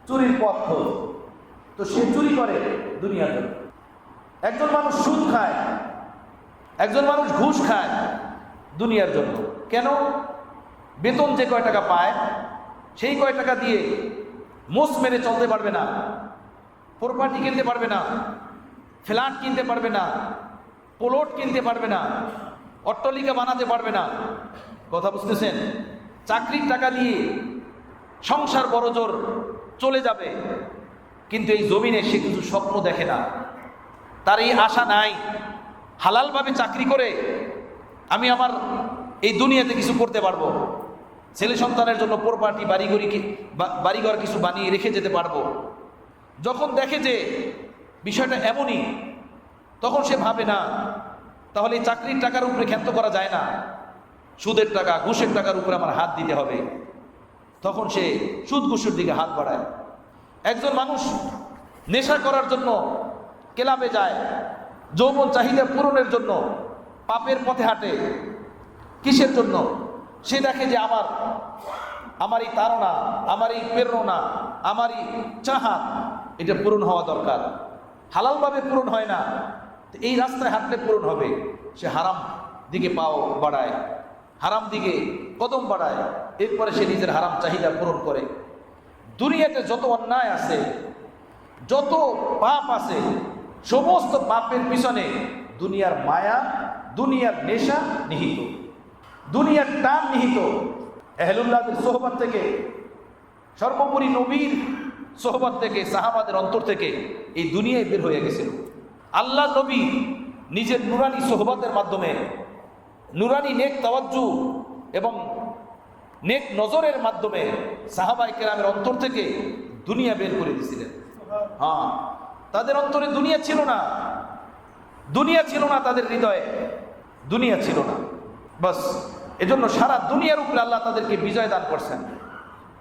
চুরির পথ খোঁজ। তো সে চুরি করে দুনিয়ার জন্য। একজন মানুষ সুদ খায়, একজন মানুষ ঘুষ খায় দুনিয়ার জন্য। কেন? বেতন যে কয় টাকা পায় সেই কয় টাকা দিয়ে মোষ মেরে চলতে পারবে না, প্রপার্টি কিনতে পারবে না, ফ্ল্যাট কিনতে পারবে না, প্লট কিনতে পারবে না, অট্টালিকা বানাতে পারবে না। কথা বুঝতেছেন? চাকরির টাকা দিয়ে সংসার বড়জোর চলে যাবে, কিন্তু এই জমিনে সে কিছু স্বপ্ন দেখে না, তার এই আশা নাই হালালভাবে চাকরি করে আমি আমার এই দুনিয়াতে কিছু করতে পারবো, ছেলে সন্তানের জন্য প্রপার্টি, বাড়িঘর কিছু বানিয়ে রেখে যেতে পারবো। যখন দেখে যে বিষয়টা এমনই, তখন সে ভাবে না তাহলে এই চাকরির টাকার উপরে ক্ষান্ত করা যায় না, সুদের টাকা, ঘুষের টাকার উপরে আমার হাত দিতে হবে। তখন সে সুদ ঘুষের দিকে হাত বাড়ায়। একজন মানুষ নেশা করার জন্য ক্লাবে যায়, যৌবন চাহিদা পূরণের জন্য পাপের পথে হাঁটে। কিসের জন্য? সে দেখে যে আমার এই তাড়না, আমার এই প্রেরণা, আমার এই চাহাত, এটা পূরণ হওয়া দরকার। হালালভাবে পূরণ হয় না, এই রাস্তায় হাঁটলে পূরণ হবে। সে হারাম দিকে পাও বাড়ায়, হারাম দিকে কদম বাড়ায়, এরপরে সে নিজের হারাম চাহিদা পূরণ করে। দুনিয়াতে যত অন্যায় আছে, যত পাপ আছে, সমস্ত পাপের পিছনে দুনিয়ার মায়া, দুনিয়ার নেশা নিহিত, দুনিয়ার টান নিহিত। আহলুল্লাহদের সোহবত থেকে, সর্বোপরি নবীর সোহবত থেকে, সাহাবাদের অন্তর থেকে এই দুনিয়ায় বের হয়ে গেছিল। আল্লাহ নবী নিজের নুরানি সোহবতের মাধ্যমে, নুরানি নেক তাওয়াজ্জু এবং নেক নজরের মাধ্যমে সাহাবায়ে কেরামের অন্তর থেকে দুনিয়া বের করে দিয়েছিলেন। হ্যাঁ, তাদের অন্তরে দুনিয়া ছিল না, দুনিয়া ছিল না, তাদের হৃদয়ে দুনিয়া ছিল না। বাস এজন্য সারা দুনিয়ার উপরে আল্লাহ তাদেরকে বিজয় দান করছেন,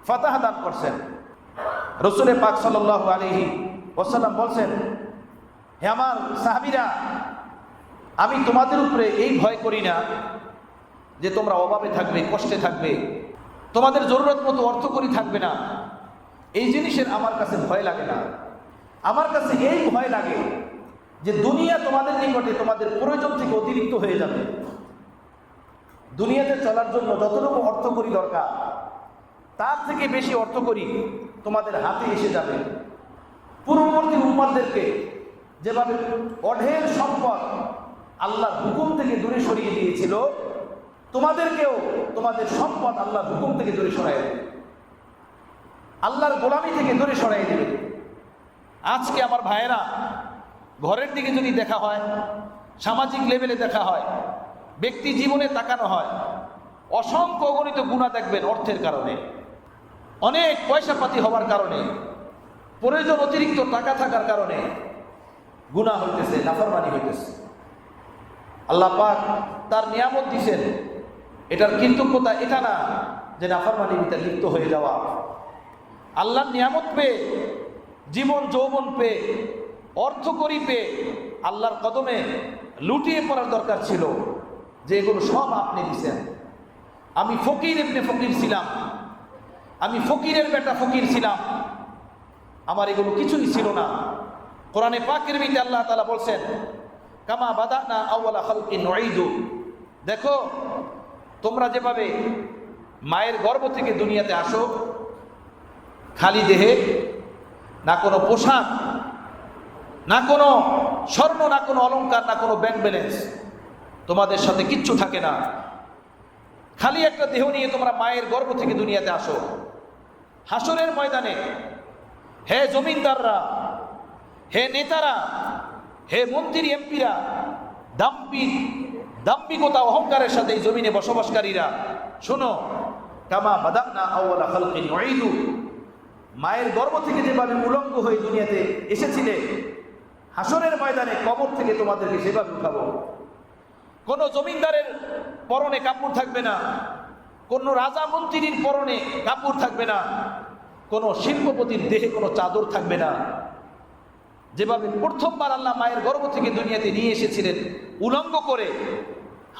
ফাতাহ দান করছেন। রাসূল পাক সাল্লাল্লাহু আলাইহি ওয়াসাল্লাম বলছেন, হে আমার সাহাবীরা, আমি তোমাদের উপরে এই ভয় করি না যে তোমরা অভাবে থাকবে, কষ্টে থাকবে, তোমাদের জরুরত মতো অর্থকরী থাকবে না। এই জিনিসের আমার কাছে ভয় লাগে না। আমার কাছে এই ভয় লাগে যে দুনিয়া তোমাদের নিকটে তোমাদের প্রয়োজন থেকে অতিরিক্ত হয়ে যাবে। দুনিয়াতে চলার জন্য যতটুকু অর্থকরী দরকার তার থেকে বেশি অর্থকরী তোমাদের হাতে এসে যাবে। পূর্ববর্তী উম্মতদেরকে যেভাবে অঢেল সম্পদ আল্লাহর হুকুম থেকে দূরে সরিয়ে দিয়েছিল, তোমাদেরকেও তোমাদের সম্পদ আল্লাহর হুকুম থেকে দূরে সরাই দেবে, আল্লাহর গোলামি থেকে দূরে সরাই দেবে। আজকে আমার ভাইয়েরা, ঘরের দিকে যদি দেখা হয়, সামাজিক লেভেলে দেখা হয়, ব্যক্তি জীবনে তাকানো হয়, অসংখ্য অগণিত গুনাহ দেখবেন অর্থের কারণে, অনেক পয়সাপাতি হওয়ার কারণে, প্রয়োজন অতিরিক্ত টাকা থাকার কারণে গুনাহ হইতেছে, নাফরমানি হইতেছে। আল্লাহ পাক তার নিয়ামত দিয়েছেন, এটার কৃতজ্ঞতা এটা না যে নাফরমানির ভিতরে লিপ্ত হয়ে যাওয়া। আল্লাহর নিয়ামত পেয়ে, জীবন যৌবন পেয়ে, অর্থকরী পেয়ে আল্লাহর কদমে লুটিয়ে পড়ার দরকার ছিল যে এগুলো সব আপনি দিয়েছেন। আমি ফকির ইবনে ফকির ছিলাম, আমি ফকিরের বেটা ফকির ছিলাম, আমার এগুলো কিছুই ছিল না। কোরআনে পাকের ভিতরে আল্লাহ তাআলা বলছেন, কামা বাদানা আউয়ালা খালকিন নুঈদু, দেখো তোমরা যেভাবে মায়ের গর্ভ থেকে দুনিয়াতে আসো, খালি দেহে, না কোনো পোশাক, না কোনো স্বর্ণ, না কোনো অলংকার, না কোনো ব্যাংক ব্যালেন্স, তোমাদের সাথে কিচ্ছু থাকে না, খালি একটা দেহ নিয়ে তোমরা মায়ের গর্ভ থেকে দুনিয়াতে আসো। হাসরের ময়দানে হে জমিনদাররা, হে নেতারা, হে মন্ত্রী এমপিরা, দাম্ভিকতা অহংকারের সাথে এই জমিনে বসবাসকারীরা, শোনো, কামা বাদানা আউয়ালা খালকিন নুঈদু, মায়ের গর্ভ থেকে যেভাবে উলঙ্গ হয়ে দুনিয়াতে এসেছিলে, হাসরের ময়দানে কবর থেকে তোমাদেরকে সেভাবে উঠাবো। কোনো জমিনদারের পরনে কাপড় থাকবে না, কোনো রাজা মন্ত্রীর পরনে কাপড় থাকবে না, কোনো শিল্পপতির দেহে কোনো চাদর থাকবে না। যেভাবে প্রথমবার আল্লাহ মায়ের গর্ভ থেকে দুনিয়াতে নিয়ে এসেছিলেন উলঙ্গ করে,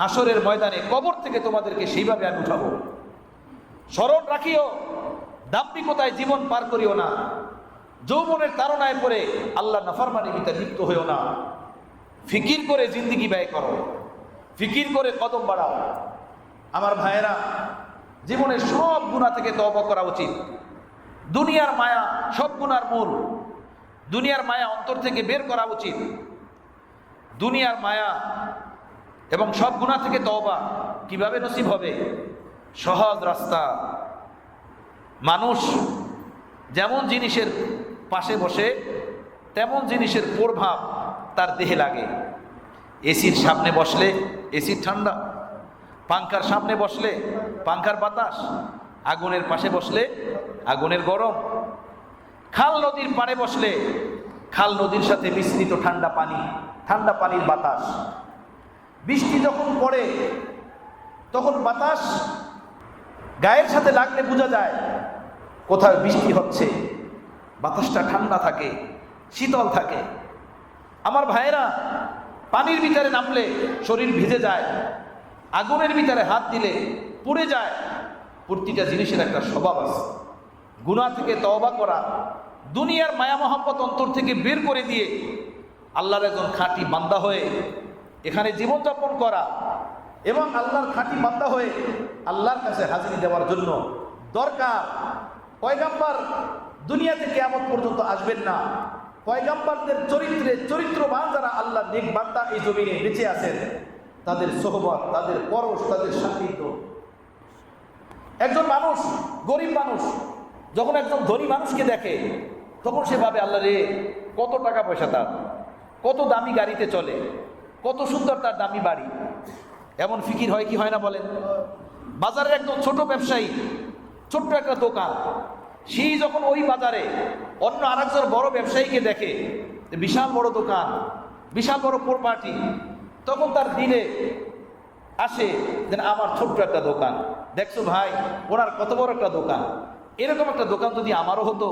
হাসরের ময়দানে কবর থেকে তোমাদেরকে সেইভাবে আমি উঠাবো। স্মরণ রাখিও, দাম্ভিকতায় জীবন পার করিও না, যৌবনের তাড়নায় পড়ে আল্লাহ নাফরমানির ভিতরে লিপ্ত হইও না। ফিকির করে জিন্দেগি ব্যয় করো, ফিকির করে কদম বাড়াও। আমার ভাইয়েরা, জীবনের সব গুনাহ থেকে তওবা করা উচিত। দুনিয়ার মায়া সব গুনার মূল, দুনিয়ার মায়া অন্তর থেকে বের করা উচিত। দুনিয়ার মায়া এবং সব গুনাহ থেকে তওবা কিভাবে নসিব হবে? সহজ রাস্তা। মানুষ যেমন জিনিসের পাশে বসে তেমন জিনিসের প্রভাব তার দেহে লাগে। এসির সামনে বসলে এসির ঠান্ডা, পাংখার সামনে বসলে পাংখার বাতাস, আগুনের পাশে বসলে আগুনের গরম, খাল নদীর পাড়ে বসলে খাল নদীর সাথে মিশ্রিত ঠান্ডা পানি, ঠান্ডা পানির বাতাস। বৃষ্টি যখন পড়ে তখন বাতাস গায়ের সাথে লাগলে বোঝা যায় কোথাও বৃষ্টি হচ্ছে, বাতাসটা ঠান্ডা থাকে, শীতল থাকে। আমার ভাইয়েরা, পানির ভিতরে নামলে শরীর ভিজে যায়, আগুনের ভিতরে হাত দিলে পুড়ে যায়। প্রতিটা জিনিসের একটা স্বভাব আছে। গুনাহ থেকে তওবা করা, দুনিয়ার মায়া মহব্বত অন্তর থেকে বের করে দিয়ে আল্লাহর একজন খাঁটি বান্দা হয়ে এখানে জীবনযাপন করা এবং আল্লাহর খাঁটি বান্দা হয়ে আল্লাহর কাছে হাজিরি দেওয়ার জন্য দরকার। পয়গাম্বর দুনিয়াতে কিয়ামত পর্যন্ত আসবেন না, পয়গাম্বরদের চরিত্রে চরিত্রবান যারা আল্লাহ নেক বান্দা এই জমিনে বেঁচে আছেন, তাদের সোহবত, তাদের পরশ, তাদের সান্নিধ্য। একজন মানুষ, গরিব মানুষ যখন একজন ধনী মানুষকে দেখে তখন সে ভাবে, আল্লাহ রে, কত টাকা পয়সা তার, কত দামি গাড়িতে চলে, কত সুন্দর তার দামি বাড়ি। এমন ফিকির হয় কি হয় না বলেন? বাজারের একজন ছোট ব্যবসায়ী, ছোট্ট একটা দোকান, সেই যখন ওই বাজারে অন্য আরেকজন বড় ব্যবসায়ীকে দেখে বিশাল বড় দোকান, বিশাল বড় প্রপার্টি, তখন তার দিলে আসে যে আমার ছোট্ট একটা দোকান, দেখছো ভাই ওনার কত বড় একটা দোকান, এরকম একটা দোকান যদি আমারও হতো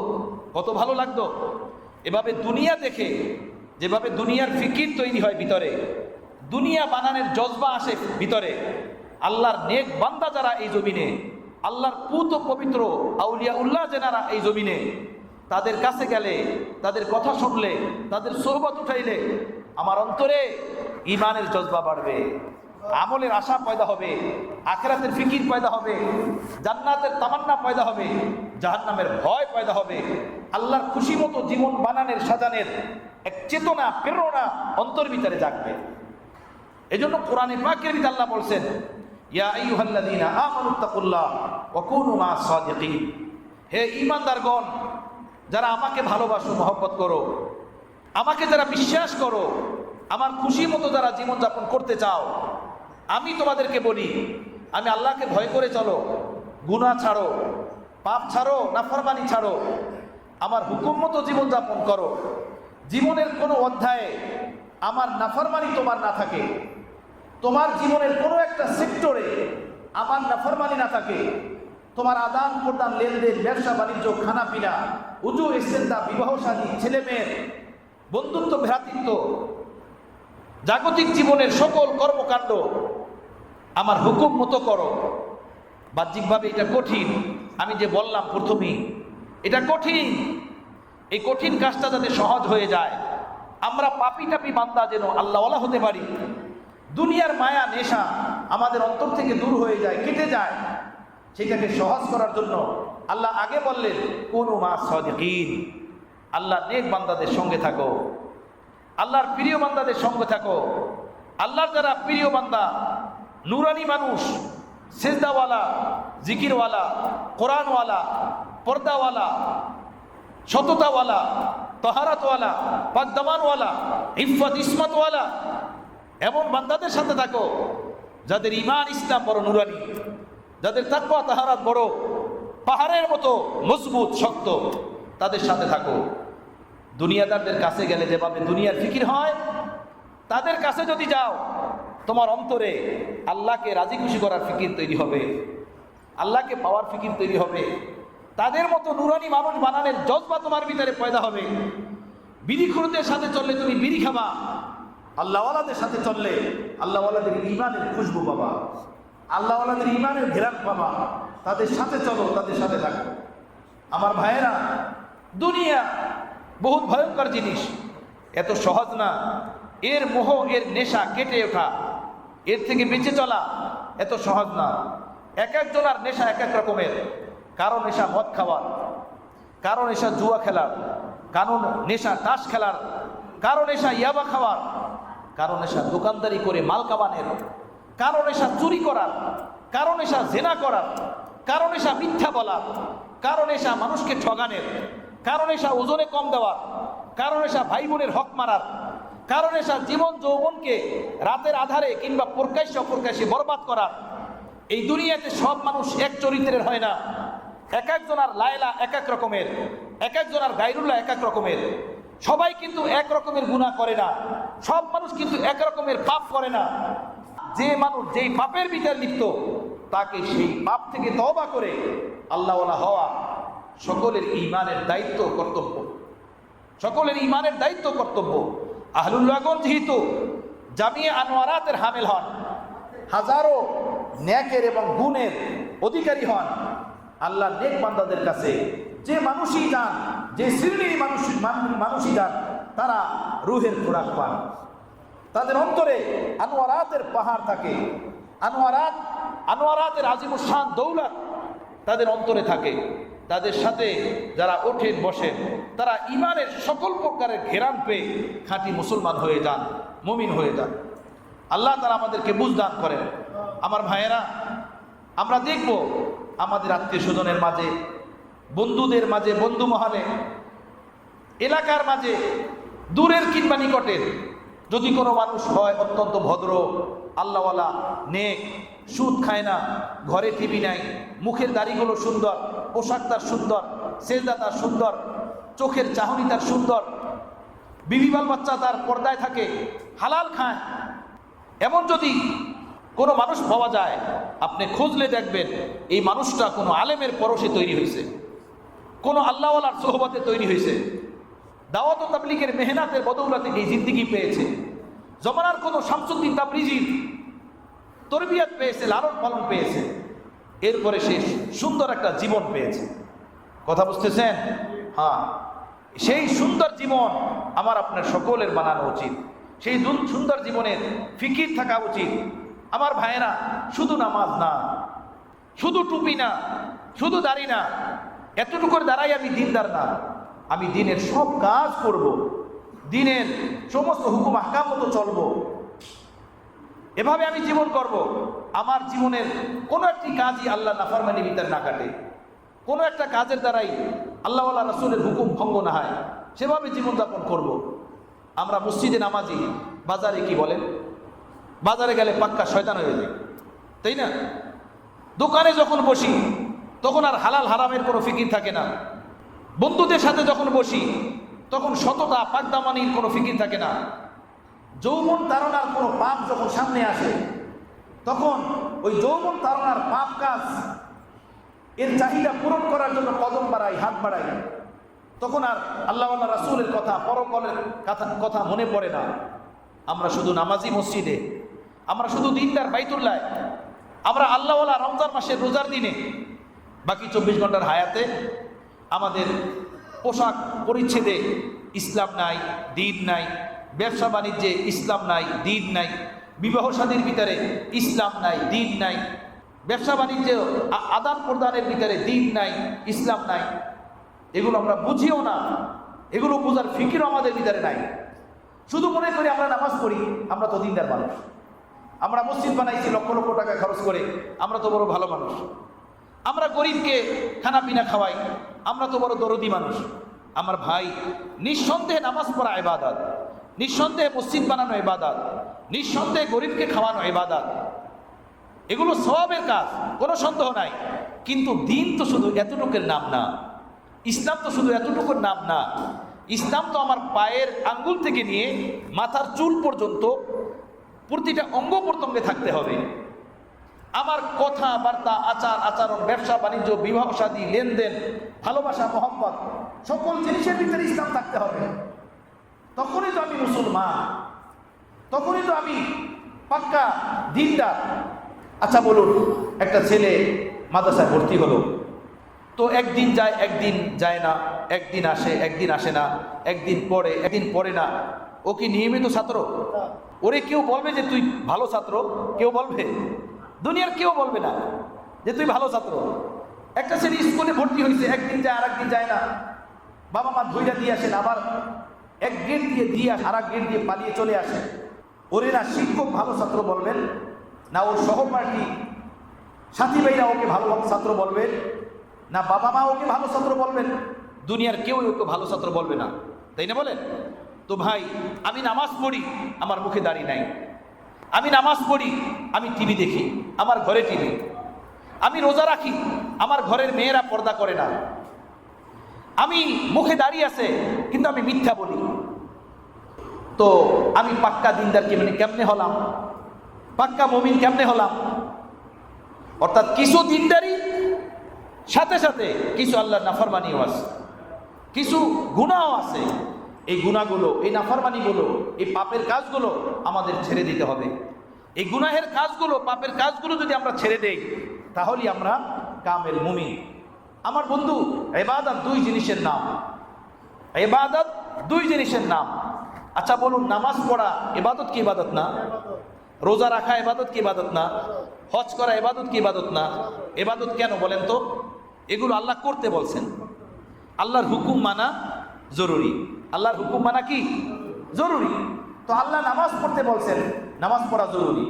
কত ভালো লাগতো। এভাবে দুনিয়া দেখে, যেভাবে দুনিয়ার ফিকির তৈরি হয় ভিতরে, দুনিয়া বানানোর জজবা আসে ভিতরে। আল্লাহর নেক বান্দা যারা এই জমিনে, আল্লাহর পুত পবিত্র আউলিয়া উল্লাহ যেনারা এই জমিনে, তাদের কাছে গেলে, তাদের কথা শুনলে, তাদের সোহবত উঠাইলে আমার অন্তরে ঈমানের জজবা বাড়বে, আমলের আশা পয়দা হবে, আখিরাতের ফিকির পয়দা হবে, জান্নাতের তামান্না পয়দা হবে, জাহান্নামের ভয় পয়দা হবে, আল্লাহর খুশি মতো জীবন বানানোর সাজানের এক চেতনা প্রেরণা অন্তর ভিতরে জাগবে। এজন্য কোরআনে পাকের ভিতরে আল্লাহ বলছেন, ইয়া আইয়ুহাল্লাযীনা আমানুত্তাকুল্লাহ ওয়া কুনু মা'আস সাদিকিন, হে ঈমানদারগণ, যারা আমাকে ভালোবাসো, মহব্বত করো, আমাকে যারা বিশ্বাস করো, আমার খুশি মতো যারা জীবনযাপন করতে চাও, আমি তোমাদেরকে বলি, আমি আল্লাহকে ভয় করে চলো, গুনাহ ছাড়ো, পাপ ছাড়ো, নাফরমানি ছাড়ো, আমার হুকুম মতো জীবনযাপন করো। জীবনের কোনো অধ্যায়ে আমার নাফরমানি তোমার না থাকে, তোমার জীবনের কোনো একটা সেক্টরে আমার নাফরমানি না থাকে, তোমার আদান প্রদান, লেনদেন, ব্যবসা বাণিজ্য, খানা পিনা, উজু ইস্তেনজা, বিবাহ শাদী, ছেলে মেয়ের বন্ধুত্ব, ভ্রাতৃত্ব, জাগতিক জীবনের সকল কর্মকাণ্ড আমার হুকুম মতো করো। বাহ্যিকভাবে এটা কঠিন, আমি যে বললাম প্রথমেই, এটা কঠিন। এই কঠিন কাজটা যাতে সহজ হয়ে যায়, আমরা পাপি টাপি বান্দা যেন আল্লাহওয়ালা হতে পারি, দুনিয়ার মায়া নেশা আমাদের অন্তর থেকে দূর হয়ে যায়, কেটে যায়, সেটাকে সহজ করার জন্য আল্লাহ আগে বললেন, কুনু মা'আস সাদিকিন, আল্লাহ নেক বান্দাদের সঙ্গে থাকো, আল্লাহর প্রিয় বান্দাদের সঙ্গে থাকো। আল্লাহর যারা প্রিয় বান্দা, নুরানি মানুষ, সেজদাওয়ালা, জিকিরওয়ালা, কোরআনওয়ালা, পর্দাওয়ালা, সততাওয়ালা, তহারাতওয়ালা, পাকদামানওয়ালা, ইফফত ইসমাতওয়ালা, এমন বান্দাদের সাথে থাকো যাদের ঈমান ইসলাম বড় নুরানি, যাদের তাকওয়া তাহারাত বড় পাহাড়ের মতো মজবুত শক্ত, তাদের সাথে থাকো। দুনিয়াদারদের কাছে গেলে যেভাবে দুনিয়ার ফিকির হয়, তাদের কাছে যদি যাও, তোমার অন্তরে আল্লাহকে রাজি খুশি করার ফিকির তৈরি হবে, আল্লাহকে পাওয়ার ফিকির তৈরি হবে, তাদের মতো নুরানি মানুষ বানানোর জজবা তোমার ভিতরে পয়দা হবে। বিড়িখোরদের সাথে চললে তুমি বিড়ি খাবা, আল্লাহওয়ালাদের সাথে চললে আল্লাহওয়ালাদের ঈমানের খুশবু পাবা, আল্লাহওয়ালাদের ঈমানের ঘেরান পাবা। তাদের সাথে চলো, তাদের সাথে থাকো। আমার ভাইয়েরা, দুনিয়া বহুত ভয়ঙ্কর জিনিস, এত সহজ না। এর মোহ, এর নেশা কেটে ওঠা, এর থেকে বেঁচে চলা এত সহজ না। এক একজনের নেশা এক এক রকমের। কারো নেশা মদ খাওয়ার, কারো নেশা জুয়া খেলার, কারো নেশা তাস খেলার, কারো নেশা ইয়াবা খাওয়ার, কারো নেশা দোকানদারি করে মাল কামানের, কারো নেশা চুরি করার, কারো নেশা জেনা করার, কারো নেশা মিথ্যা বলার, কারো নেশা মানুষকে ঠগানের, কারো নেশা ওজনে কম দেওয়ার, কারো নেশা ভাই বোনের হক মারার, কারো নেশা জীবন যৌবনকে রাতের আধারে কিংবা প্রকাশ্যে অপ্রকাশ্যে বরবাদ করার। এই দুনিয়াতে সব মানুষ এক চরিত্রের হয় না। এক একজনের লায়লা এক এক রকমের, এক একজনের গায়রুল্লাহ এক এক রকমের। সবাই কিন্তু এক রকমের গুনাহ করে না, সব মানুষ কিন্তু এক রকমের পাপ করে না। যে মানুষ যেই পাপের ভিতরে লিপ্ত, তাকে সেই পাপ থেকে তওবা করে আল্লাহওয়ালা হওয়া সকলের ঈমানের দায়িত্ব, কর্তব্য। সকলের ঈমানের দায়িত্ব, কর্তব্য। আহলুল্লাহগণ যেহেতু জামিয়া আনোয়ারাতের হামেল হন, হাজারো ন্যাকের এবং গুণের অধিকারী হন, আল্লাহ নেক বান্দাদের কাছে যে মানুষই যান, যে শ্রেণীর মানুষই যান, তারা রুহের খোরাক পান। তাদের অন্তরে আনোয়ারাতের পাহাড় থাকে, আনোয়ারাতের আজিমুস শান দৌলত তাদের অন্তরে থাকে। তাদের সাথে যারা ওঠেন বসেন, তারা ঈমানের সকল প্রকারের ঘেরান পেয়ে খাঁটি মুসলমান হয়ে যান, মুমিন হয়ে যান। আল্লাহ তাআলা আমাদেরকে বুঝ দান করেন। আমার ভাইয়েরা, আমরা দেখব আমাদের আত্মীয় স্বজনের মাঝে, বন্ধুদের মাঝে, বন্ধু মহলে, এলাকার মাঝে, দূরের কিংবা নিকটের, যদি কোনো মানুষ হয় অত্যন্ত ভদ্র, আল্লাহওয়ালা, নেক, সুদ খায় না, ঘরে টিভি নাই, মুখের দাড়িগুলো সুন্দর, পোশাক তার সুন্দর, সেজদা তার সুন্দর, চোখের চাহনি তার সুন্দর, বিবি বাল বাচ্চা তার পর্দায় থাকে, হালাল খায়, এমন যদি কোনো মানুষ পাওয়া যায়, আপনি খুঁজলে দেখবেন এই মানুষটা কোনো আলেমের পরশে তৈরি হয়েছে, কোনো আল্লাহওয়ালার সোহবতে তৈরি হয়েছে, দাওয়াত ও তাবলীগের মেহনতের বদৌলতে এই জিন্দেগি পেয়েছে। জমানার কোনো শামসুদ্দিন তাবরিজি তরবিয়ত পেয়েছে, লালন পালন পেয়েছে, এরপরে সে সুন্দর একটা জীবন পেয়েছে। কথা বুঝতেছেন? হ্যাঁ, সেই সুন্দর জীবন আমার আপনার সকলের বানানো উচিত। সেই সুন্দর জীবনের ফিকির থাকা উচিত। আমার ভাইয়েরা, শুধু নামাজ না, শুধু টুপি না, শুধু দাড়ি না, এতটুকুর দ্বারাই আমি দিনদার না। আমি দিনের সব কাজ করব, দিনের সমস্ত হুকুম আহকাম মতো চলবো, এভাবে আমি জীবন করব। আমার জীবনের কোনো একটি কাজই আল্লাহ নাফরমানি ভিতর না কাটে, কোনো একটা কাজের দ্বারাই আল্লাহ ওয়ালা রাসূলের হুকুম ভঙ্গ না হয়, সেভাবে জীবনযাপন করব। আমরা মসজিদে নামাজি, বাজারে কি বলেন? বাজারে গেলে পাক্কা শয়তান হয়ে যায়, তাই না? দোকানে যখন বসি তখন আর হালাল হারামের কোনো ফিকির থাকে না। বন্ধুদের সাথে যখন বসি তখন সততা পাকদামানির কোনো ফিকির থাকে না। যৌবন তাড়নার কোনো পাপ যখন সামনে আসে তখন ওই যৌবন তাড়নার পাপ কাজ এর চাহিদা পূরণ করার জন্য কদম বাড়াই, হাত বাড়াই, তখন আর আল্লাহ ওয়ালা রাসূলের কথা, পরকালের কথা মনে পড়ে না। আমরা শুধু নামাজি মসজিদে, আমরা শুধু দিনদার বাইতুল্লাহ, আমরা আল্লাহ ওয়ালা রমজান মাসের রোজার দিনে, বাকি 24 ঘন্টার হায়াতে আমাদের পোশাক পরিচ্ছেদে ইসলাম নাই, দিন নাই, ব্যবসা বাণিজ্যে ইসলাম নাই, দিন নাই, বিবাহ শাদীর ভিতরে ইসলাম নাই, দিন নাই, ব্যবসা বাণিজ্য আদান প্রদানের ভিতরে দিন নাই, ইসলাম নাই। এগুলো আমরা বুঝিও না, এগুলো বোঝার ফিকিরও আমাদের ভিতরে নাই। শুধু মনে করি আমরা নামাজ পড়ি, আমরা তো দিনদার মানুষ, আমরা মসজিদ বানাইছি লক্ষ লক্ষ টাকা খরচ করে, আমরা তো বড় ভালো মানুষ, আমরা গরিবকে খানা পিনা খাওয়াই, আমরা তো বড় দরদি মানুষ। আমার ভাই, নিঃসন্দেহে নামাজ পড়া ইবাদত, নিঃসন্দেহে মসজিদ বানানো ইবাদত, নিঃসন্দেহে গরিবকে খাওয়ানো ইবাদত, এগুলো সওয়াবের কাজ, কোনো সন্দেহ নাই। কিন্তু দিন তো শুধু এতটুকুর নাম না, ইসলাম তো শুধু এতটুকুর নাম না। ইসলাম তো আমার পায়ের আঙ্গুল থেকে নিয়ে মাথার চুল পর্যন্ত প্রতিটা অঙ্গ প্রত্যঙ্গে থাকতে হবে। আমার কথাবার্তা, আচার আচরণ, ব্যবসা বাণিজ্য, বিবাহ শাদী, লেনদেন, ভালোবাসা, মহব্বত, সকল জিনিসের ভিতরে ইসলাম থাকতে হবে। তখনই তো আমি মুসলমান, তখনই তো আমি পাক্কা দিনদার। আচ্ছা বলুন, একটা ছেলে মাদ্রাসায় ভর্তি হলো, তো একদিন যায় একদিন যায় না, একদিন আসে একদিন আসে না, একদিন পড়ে একদিন পড়ে না, ও কি নিয়মিত ছাত্র? ওরে কেউ বলবে যে তুই ভালো ছাত্র? কেউ বলবে? দুনিয়ার কেউ বলবে না যে তুই ভালো ছাত্র। একটা ছেলে স্কুলে ভর্তি হয়েছে, একদিন যায় আর একদিন যায় না, বাবা মা ধৈর্য দিয়ে আসেন, আবার এক গেট দিয়ে আর এক গেট দিয়ে পালিয়ে চলে আসে। ওরে না শিক্ষক ভালো ছাত্র বলবেন, না ওর সহপাঠী সাথী ভাইরা ওকে ভালো ছাত্র বলবেন, না বাবা মা ওকে ভালো ছাত্র বলবেন? দুনিয়ার কেউ ওকে ভালো ছাত্র বলবে না, তাই না বলেন? তো ভাই, আমি নামাজ পড়ি, আমার মুখে দাড়ি নাই। আমি নামাজ পড়ি, আমি টিভি দেখি, আমার ঘরে টিভি। আমি রোজা রাখি, আমার ঘরের মেয়েরা পর্দা করে না। আমি মুখে দাড়ি আছে কিন্তু আমি মিথ্যা বলি। তো আমি পাক্কা দিনদার কেমনে হলাম? পাক্কা মুমিন কেমনে হলাম? অর্থাৎ কিছু দিনদারি সাথে সাথে কিছু আল্লাহর নাফরমানিও আছে, কিছু গুনাহও আছে। এই গুনাহগুলো, এই নাফরমানিগুলো, এই পাপের কাজগুলো আমাদের ছেড়ে দিতে হবে। এই গুনাহের কাজগুলো, পাপের কাজগুলো যদি আমরা ছেড়ে দেই, তাহলেই আমরা কামেল মুমিন। আমার বন্ধু, ইবাদত দুই জিনিসের নাম, ইবাদত দুই জিনিসের নাম। আচ্ছা বলুন, নামাজ পড়া ইবাদত কি ইবাদত না? রোজা রাখা ইবাদত কি ইবাদত না? হজ করা ইবাদত কি ইবাদত না? ইবাদত কেন বলেন তো? এগুলো আল্লাহ করতে বলছেন। আল্লাহর হুকুম মানা জরুরি। আল্লাহর হুকুম মানা কি জরুরি? তো আল্লাহ নামাজ পড়তে বলছেন, নামাজ পড়া জরুরি।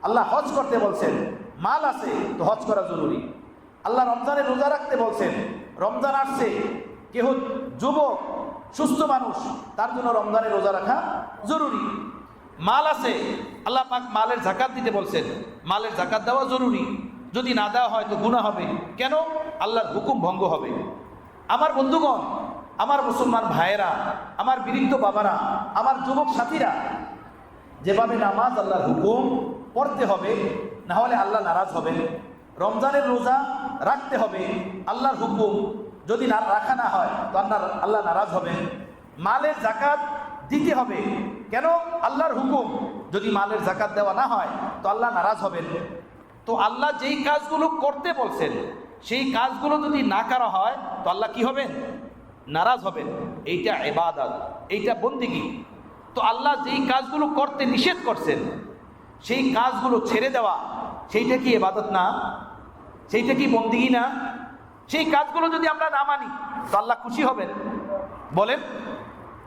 আল্লাহ হজ করতে বলছেন, মাল আছে তো হজ করা জরুরি। আল্লাহ রমজানে রোজা রাখতে বলছেন, রমজান আসছে, কেহ যুবক সুস্থ মানুষ, তার জন্য রমজানে রোজা রাখা জরুরি। মাল আছে, আল্লাহ পাক মালের যাকাত দিতে বলছেন, মালের যাকাত দেওয়া জরুরি। যদি না দেওয়া হয় তো গুনাহ হবে। কেন? আল্লাহর হুকুম ভঙ্গ হবে। আমার বন্ধুগণ, আমার মুসলমান ভাইয়েরা, আমার বৃদ্ধ বাবারা, আমার যুবক সাথীরা, যেভাবে নামাজ আল্লাহর হুকুম পড়তে হবে, না হলে আল্লাহ নারাজ হবেন। রমজানের রোজা রাখতে হবে, আল্লাহর হুকুম, যদি না রাখা না হয় তো আল্লাহ নারাজ হবেন। মালের যাকাত দিতে হবে, কেন? আল্লাহর হুকুম। যদি মালের যাকাত দেওয়া না হয় তো আল্লাহ নারাজ হবেন। তো আল্লাহ যেই কাজগুলো করতে বলছেন সেই কাজগুলো যদি না করা হয় তো আল্লাহ কি হবেন? নারাজ হবেন। এইটা ইবাদত, এইটা বন্দেগী। তো আল্লাহ যেই কাজগুলো করতে নিষেধ করছেন সেই কাজগুলো ছেড়ে দেওয়া, সেইটা কি ইবাদত না? সেইটা কি বন্দেগী না? সেই কাজগুলো যদি আমরা না মানি তো আল্লাহ খুশি হবেন? বলেন,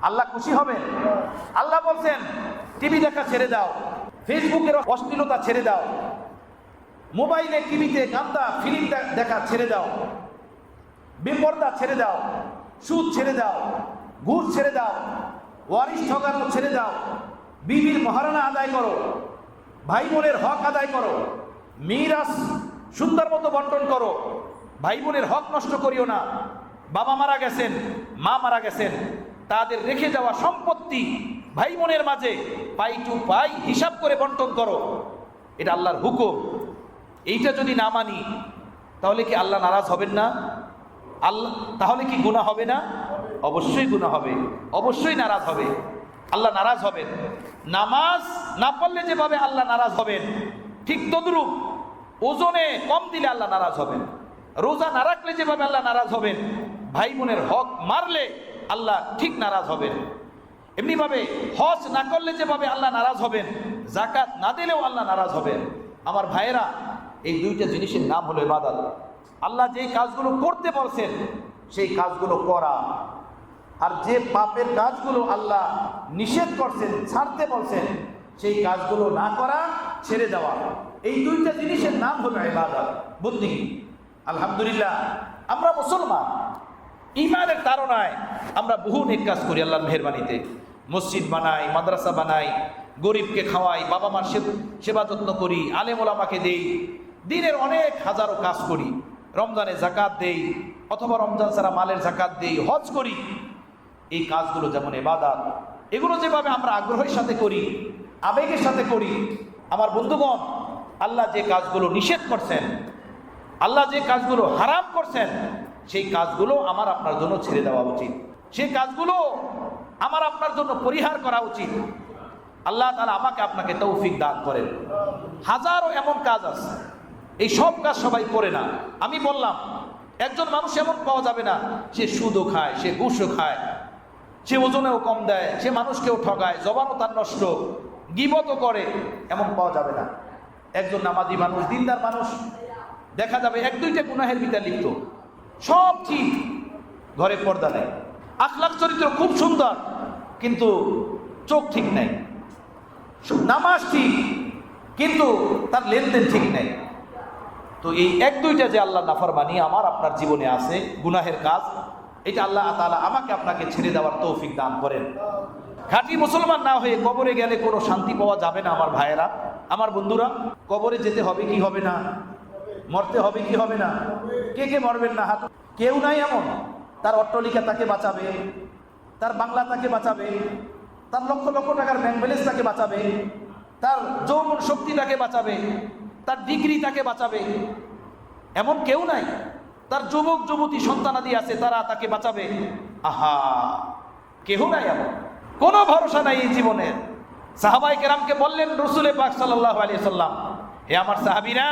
আল্লাহ খুশি হবেন? আল্লাহ বলছেন টিভি দেখা ছেড়ে দাও, ফেসবুকের অশ্লীলতা ছেড়ে দাও, মোবাইলে টিভিতে গান্দা ফিল্ম দেখা ছেড়ে দাও, বেপরদা ছেড়ে দাও, সুদ ছেড়ে দাও, ঘুষ ছেড়ে দাও, ওয়ারিশ ঠকানো ছেড়ে দাও, বিবির মহারণা আদায় করো, ভাই বোনের হক আদায় করো, মিরাস সুন্দর মতো বন্টন করো, ভাই বোনের হক নষ্ট করিও না। বাবা মারা গেছেন, মা মারা গেছেন, তাদের রেখে যাওয়া সম্পত্তি ভাই বোনের মাঝে পাই টু পাই হিসাব করে বন্টন করো। এটা আল্লাহর হুকুম। এইটা যদি না মানি তাহলে কি আল্লাহ নারাজ হবেন না? আল্লাহ তাহলে কি গুনাহ হবে না? অবশ্যই গুনাহ হবে, অবশ্যই নারাজ হবে। আল্লাহ নারাজ হবেন। নামাজ না পড়লে যেভাবে আল্লাহ নারাজ হবেন ঠিক তদ্রূপ ওজনে কম দিলে আল্লাহ নারাজ হবেন। রোজা না রাখলে যেভাবে আল্লাহ নারাজ হবেন, ভাই বোনের হক মারলে আল্লাহ ঠিক নারাজ হবেন। এমনিভাবে হজ না করলে যেভাবে আল্লাহ নারাজ হবেন, যাকাত না দিলেও আল্লাহ নারাজ হবেন। আমার ভাইয়েরা, এই দুইটা জিনিসের নাম হলো ইবাদত। আল্লাহ যেই কাজগুলো করতে বলছেন সেই কাজগুলো করা, আর যে পাপের কাজগুলো আল্লাহ নিষেধ করছেন, ছাড়তে বলছেন, সেই কাজগুলো না করা, ছেড়ে দেওয়া। এই দুইটা জিনিসের নাম হলো ইবাদত, বন্দেগী। আলহামদুলিল্লাহ, আমরা মুসলমান, ঈমানের তাড়নায় আমরা বহু নেক কাজ করি আল্লাহর মেহেরবানিতে। মসজিদ বানাই, মাদ্রাসা বানাই, গরিবকে খাওয়াই, বাবা মার সেবা যত্ন করি, আলেম ওলামাকে দেই, দিনের অনেক হাজারো কাজ করি। রমজানে যাকাত দেই, অথবা রমজান ছাড়া মালের যাকাত দেই, হজ করি। এই কাজগুলো যেমন ইবাদত, এগুলো যেভাবে আমরা আগ্রহের সাথে করি, আবেগের সাথে করি, আমার বন্ধুগণ, আল্লাহ যে কাজগুলো নিষেধ করছেন, আল্লাহ যে কাজগুলো হারাম করছেন, সেই কাজগুলো আমার আপনার জন্য ছেড়ে দেওয়া উচিত। সেই কাজগুলো আমার আপনার জন্য পরিহার করা উচিত। আল্লাহ তাআলা আমাকে আপনাকে তৌফিক দান করেন। হাজারো এমন কাজ আছে, এই সব কাজ সবাই করে না। আমি বললাম, একজন মানুষ এমন পাওয়া যাবে না সে সুদও খায়, সে ঘুষও খায়, সে ওজনেও কম দেয়, সে মানুষকেও ঠকায়, জবানও তার নষ্ট, গীবতও করে, এমন পাওয়া যাবে না। একজন নামাজি মানুষ, দিনদার মানুষ দেখা যাবে এক দুইটা গুনাহের ভিতরে লিপ্ত, সব ঠিক, ঘরে পর্দা নেই, আখলাক চরিত্র খুব সুন্দর, কিন্তু চোখ ঠিক নেই, নামাজ ঠিক কিন্তু তার লেনদেন ঠিক নেই। তো এই এক দুইটা যে আল্লাহ নাফরমানি আমার আপনার জীবনে আছে, গুনাহের কাজ, এটা আল্লাহ তাআলা আমাকে আপনাকে ছেড়ে দেওয়ার তৌফিক দান করেন। খাঁটি মুসলমান না হয়ে কবরে গেলে কোনো শান্তি পাওয়া যাবে না। আমার ভাইয়েরা, আমার বন্ধুরা, কবরে যেতে হবে কি হবে না? মরতে হবে কি হবে না? কে কে মরবেন না? হাত। কেউ নাই এমন, তার অট্টালিকা তাকে বাঁচাবে, তার বাংলা তাকে বাঁচাবে, তার লক্ষ লক্ষ টাকার ব্যাংক ব্যালেন্স তাকে বাঁচাবে, তার যৌবন শক্তি তাকে বাঁচাবে, তার ডিগ্রি তাকে বাঁচাবে, এমন কেউ নাই। তার যুবক যুবতী সন্তানাদি আছে, তারা তাকে বাঁচাবে। আহা, কেউ নাই এমন, কোনো ভরসা নাই এই জীবনের। সাহাবায়ে কেরামকে বললেন রাসূল পাক সাল্লাল্লাহু আলাইহি সাল্লাম, হে আমার সাহাবীরা,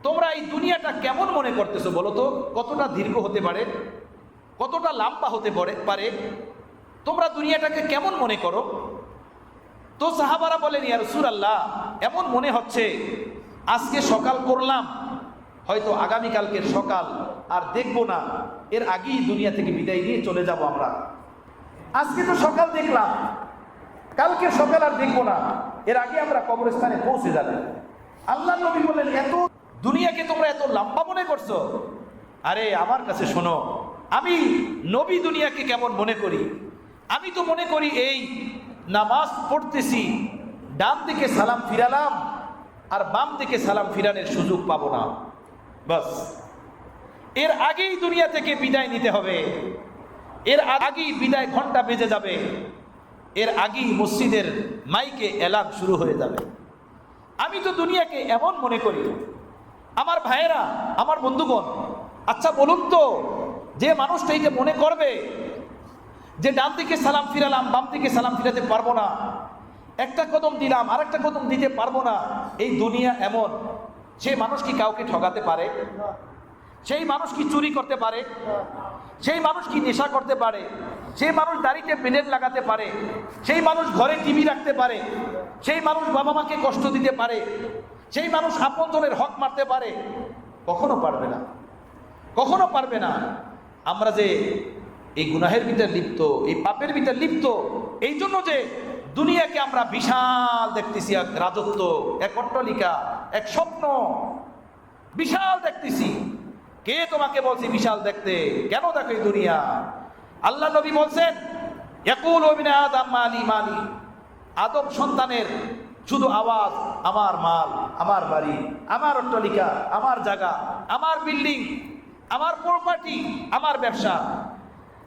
তোমরা এই দুনিয়াটা কেমন মনে করতেছো বলো তো? কতটা দীর্ঘ হতে পারে, কতটা লম্বা হতে পারে? তোমরা দুনিয়াটাকে কেমন মনে করো? তো সাহাবারা বলেন, ইয়া রাসূলুল্লাহ, এমন মনে হচ্ছে আজকে সকাল করলাম, হয়তো আগামীকালকের সকাল আর দেখবো না, এর আগেই দুনিয়া থেকে বিদায় নিয়ে চলে যাব আমরা। আজকে তো সকাল দেখলাম, কালকের সকাল আর দেখবো না, এর আগে আমরা কবরস্থানে পৌঁছে যাবে। আল্লাহ নবী বললেন, এত দুনিয়াকে তোমরা এত লম্বা মনে করছো? আরে আমার কাছে শোনো, আমি নবী দুনিয়াকে কেমন মনে করি? আমি তো মনে করি এই নামাজ পড়তেছি, ডান দিকে সালাম ফিরালাম আর বাম দিকে সালাম ফিরানোর সুযোগ পাবো না, বাস। এর আগেই দুনিয়া থেকে বিদায় নিতে হবে, এর আগেই বিদায় ঘন্টা বেজে যাবে, এর আগেই মসজিদের মাইকে এলান শুরু হয়ে যাবে। আমি তো দুনিয়াকে এমন মনে করি। আমার ভাইয়েরা, আমার বন্ধুগণ, আচ্ছা বলুন তো, যে মানুষটা এই যে মনে করবে যে ডান দিকে সালাম ফিরালাম, বাম দিকে সালাম ফিরাতে পারবো না, একটা কদম দিলাম আরেকটা কদম দিতে পারবো না। এই দুনিয়া এমন, সেই মানুষ কি কাউকে ঠকাতে পারে? সেই মানুষ কি চুরি করতে পারে? সেই মানুষ কি নেশা করতে পারে? সেই মানুষ দাড়িতে ব্লেড লাগাতে পারে? সেই মানুষ ঘরে টিভি রাখতে পারে? সেই মানুষ বাবা মাকে কষ্ট দিতে পারে? সেই মানুষ আপনজনের হক মারতে পারে? কখনো পারবে না, কখনো পারবে না। আমরা যে এই গুনাহের ভিতরে লিপ্ত, এই পাপের ভিতরে লিপ্ত, এই জন্য যে দুনিয়াকে আমরা বিশাল দেখতেছি, এক রাজত্ব, এক অট্টালিকা, এক স্বপ্ন বিশাল দেখতেছি। কে তোমাকে বলছে বিশাল দেখতে? কেন দেখো এই দুনিয়া? আল্লাহ নবী বলছেন, ইয়াকুলু ইবনে আদম মালি মালি, আদম সন্তানের শুধু আওয়াজ আমার মাল, আমার বাড়ি, আমার অট্টালিকা, আমার জায়গা, আমার বিল্ডিং, আমার প্রপার্টি, আমার ব্যবসা।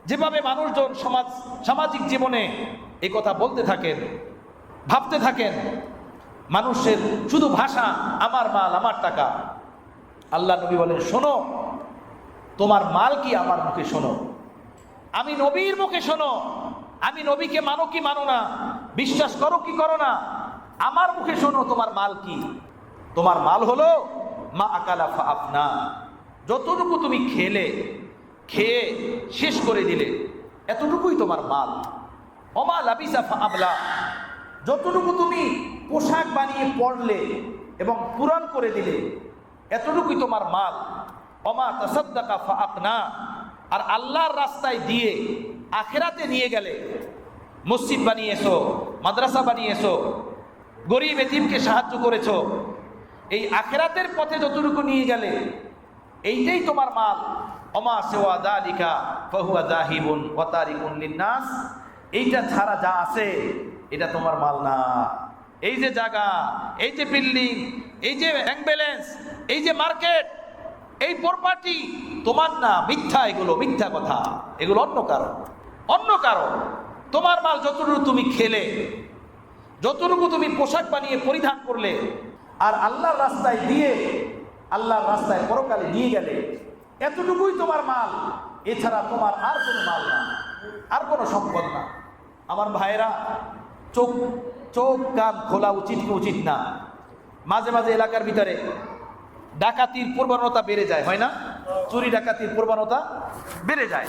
যেভাবে মানুষজন সামাজিক জীবনে এই কথা বলতে থাকেন, ভাবতে থাকেন, মানুষের শুধু ভাষা আমার মাল, আমার টাকা। আল্লাহ নবী বলেন, শোনো, তোমার মাল কি আমার মুখে শোনো, আমি নবীর মুখে শোনো। আমি নবীকে মানো কি মানো না, বিশ্বাস করো কি করো না, আমার মুখে শোনো তোমার মাল কি। তোমার মাল হলো মা আকালা ফা আফনা, যতটুকু তুমি খেয়ে শেষ করে দিলে এতটুকুই তোমার মাল। ওমা লাবিসা ফা আবলা, যতটুকু তুমি পোশাক বানিয়ে পরলে এবং পুরান করে দিলে এতটুকুই তোমার মাল। ওমা তাসাদ্দাকা ফা আকনা, আর আল্লাহর রাস্তায় দিয়ে আখেরাতে নিয়ে গেলে, মসজিদ বানিয়েছো, মাদ্রাসা বানিয়েছো, গরিব এতিমকে সাহায্য করেছো, এই আখেরাতের পথে যতটুকু নিয়ে গেলে এইটাই তোমার মাল। ওমা সিওয়া যালিকা ফাহুয়া যাহিবুন ওয়া তারিকুন লিন্নাস, এইটা ছাড়া যা আছে এটা তোমার মাল না। এই যে জায়গা, এই যে বিল্ডিং, এই যে ব্যাংক ব্যালেন্স, এই যে মার্কেট, এই প্রপার্টি তোমার না, মিথ্যা, এগুলো মিথ্যা কথা, এগুলো অন্য কারো। তোমার মাল যতটুকু তুমি খেলে, যতটুকু তুমি পোশাক বানিয়ে পরিধান করলে, আর আল্লাহর রাস্তায় দিয়ে আল্লাহর রাস্তায় পরকালে নিয়ে গেলে, এতটুকুই তোমার মাল। এছাড়া তোমার আর কোনো মাল না, আর কোনো সম্পদ না। আমার ভাইয়েরা, চোখ কান খোলা উচিত কি উচিত না? মাঝে মাঝে এলাকার ভিতরে ডাকাতির প্রবণতা বেড়ে যায়, হয় না? চুরি ডাকাতির প্রবণতা বেড়ে যায়।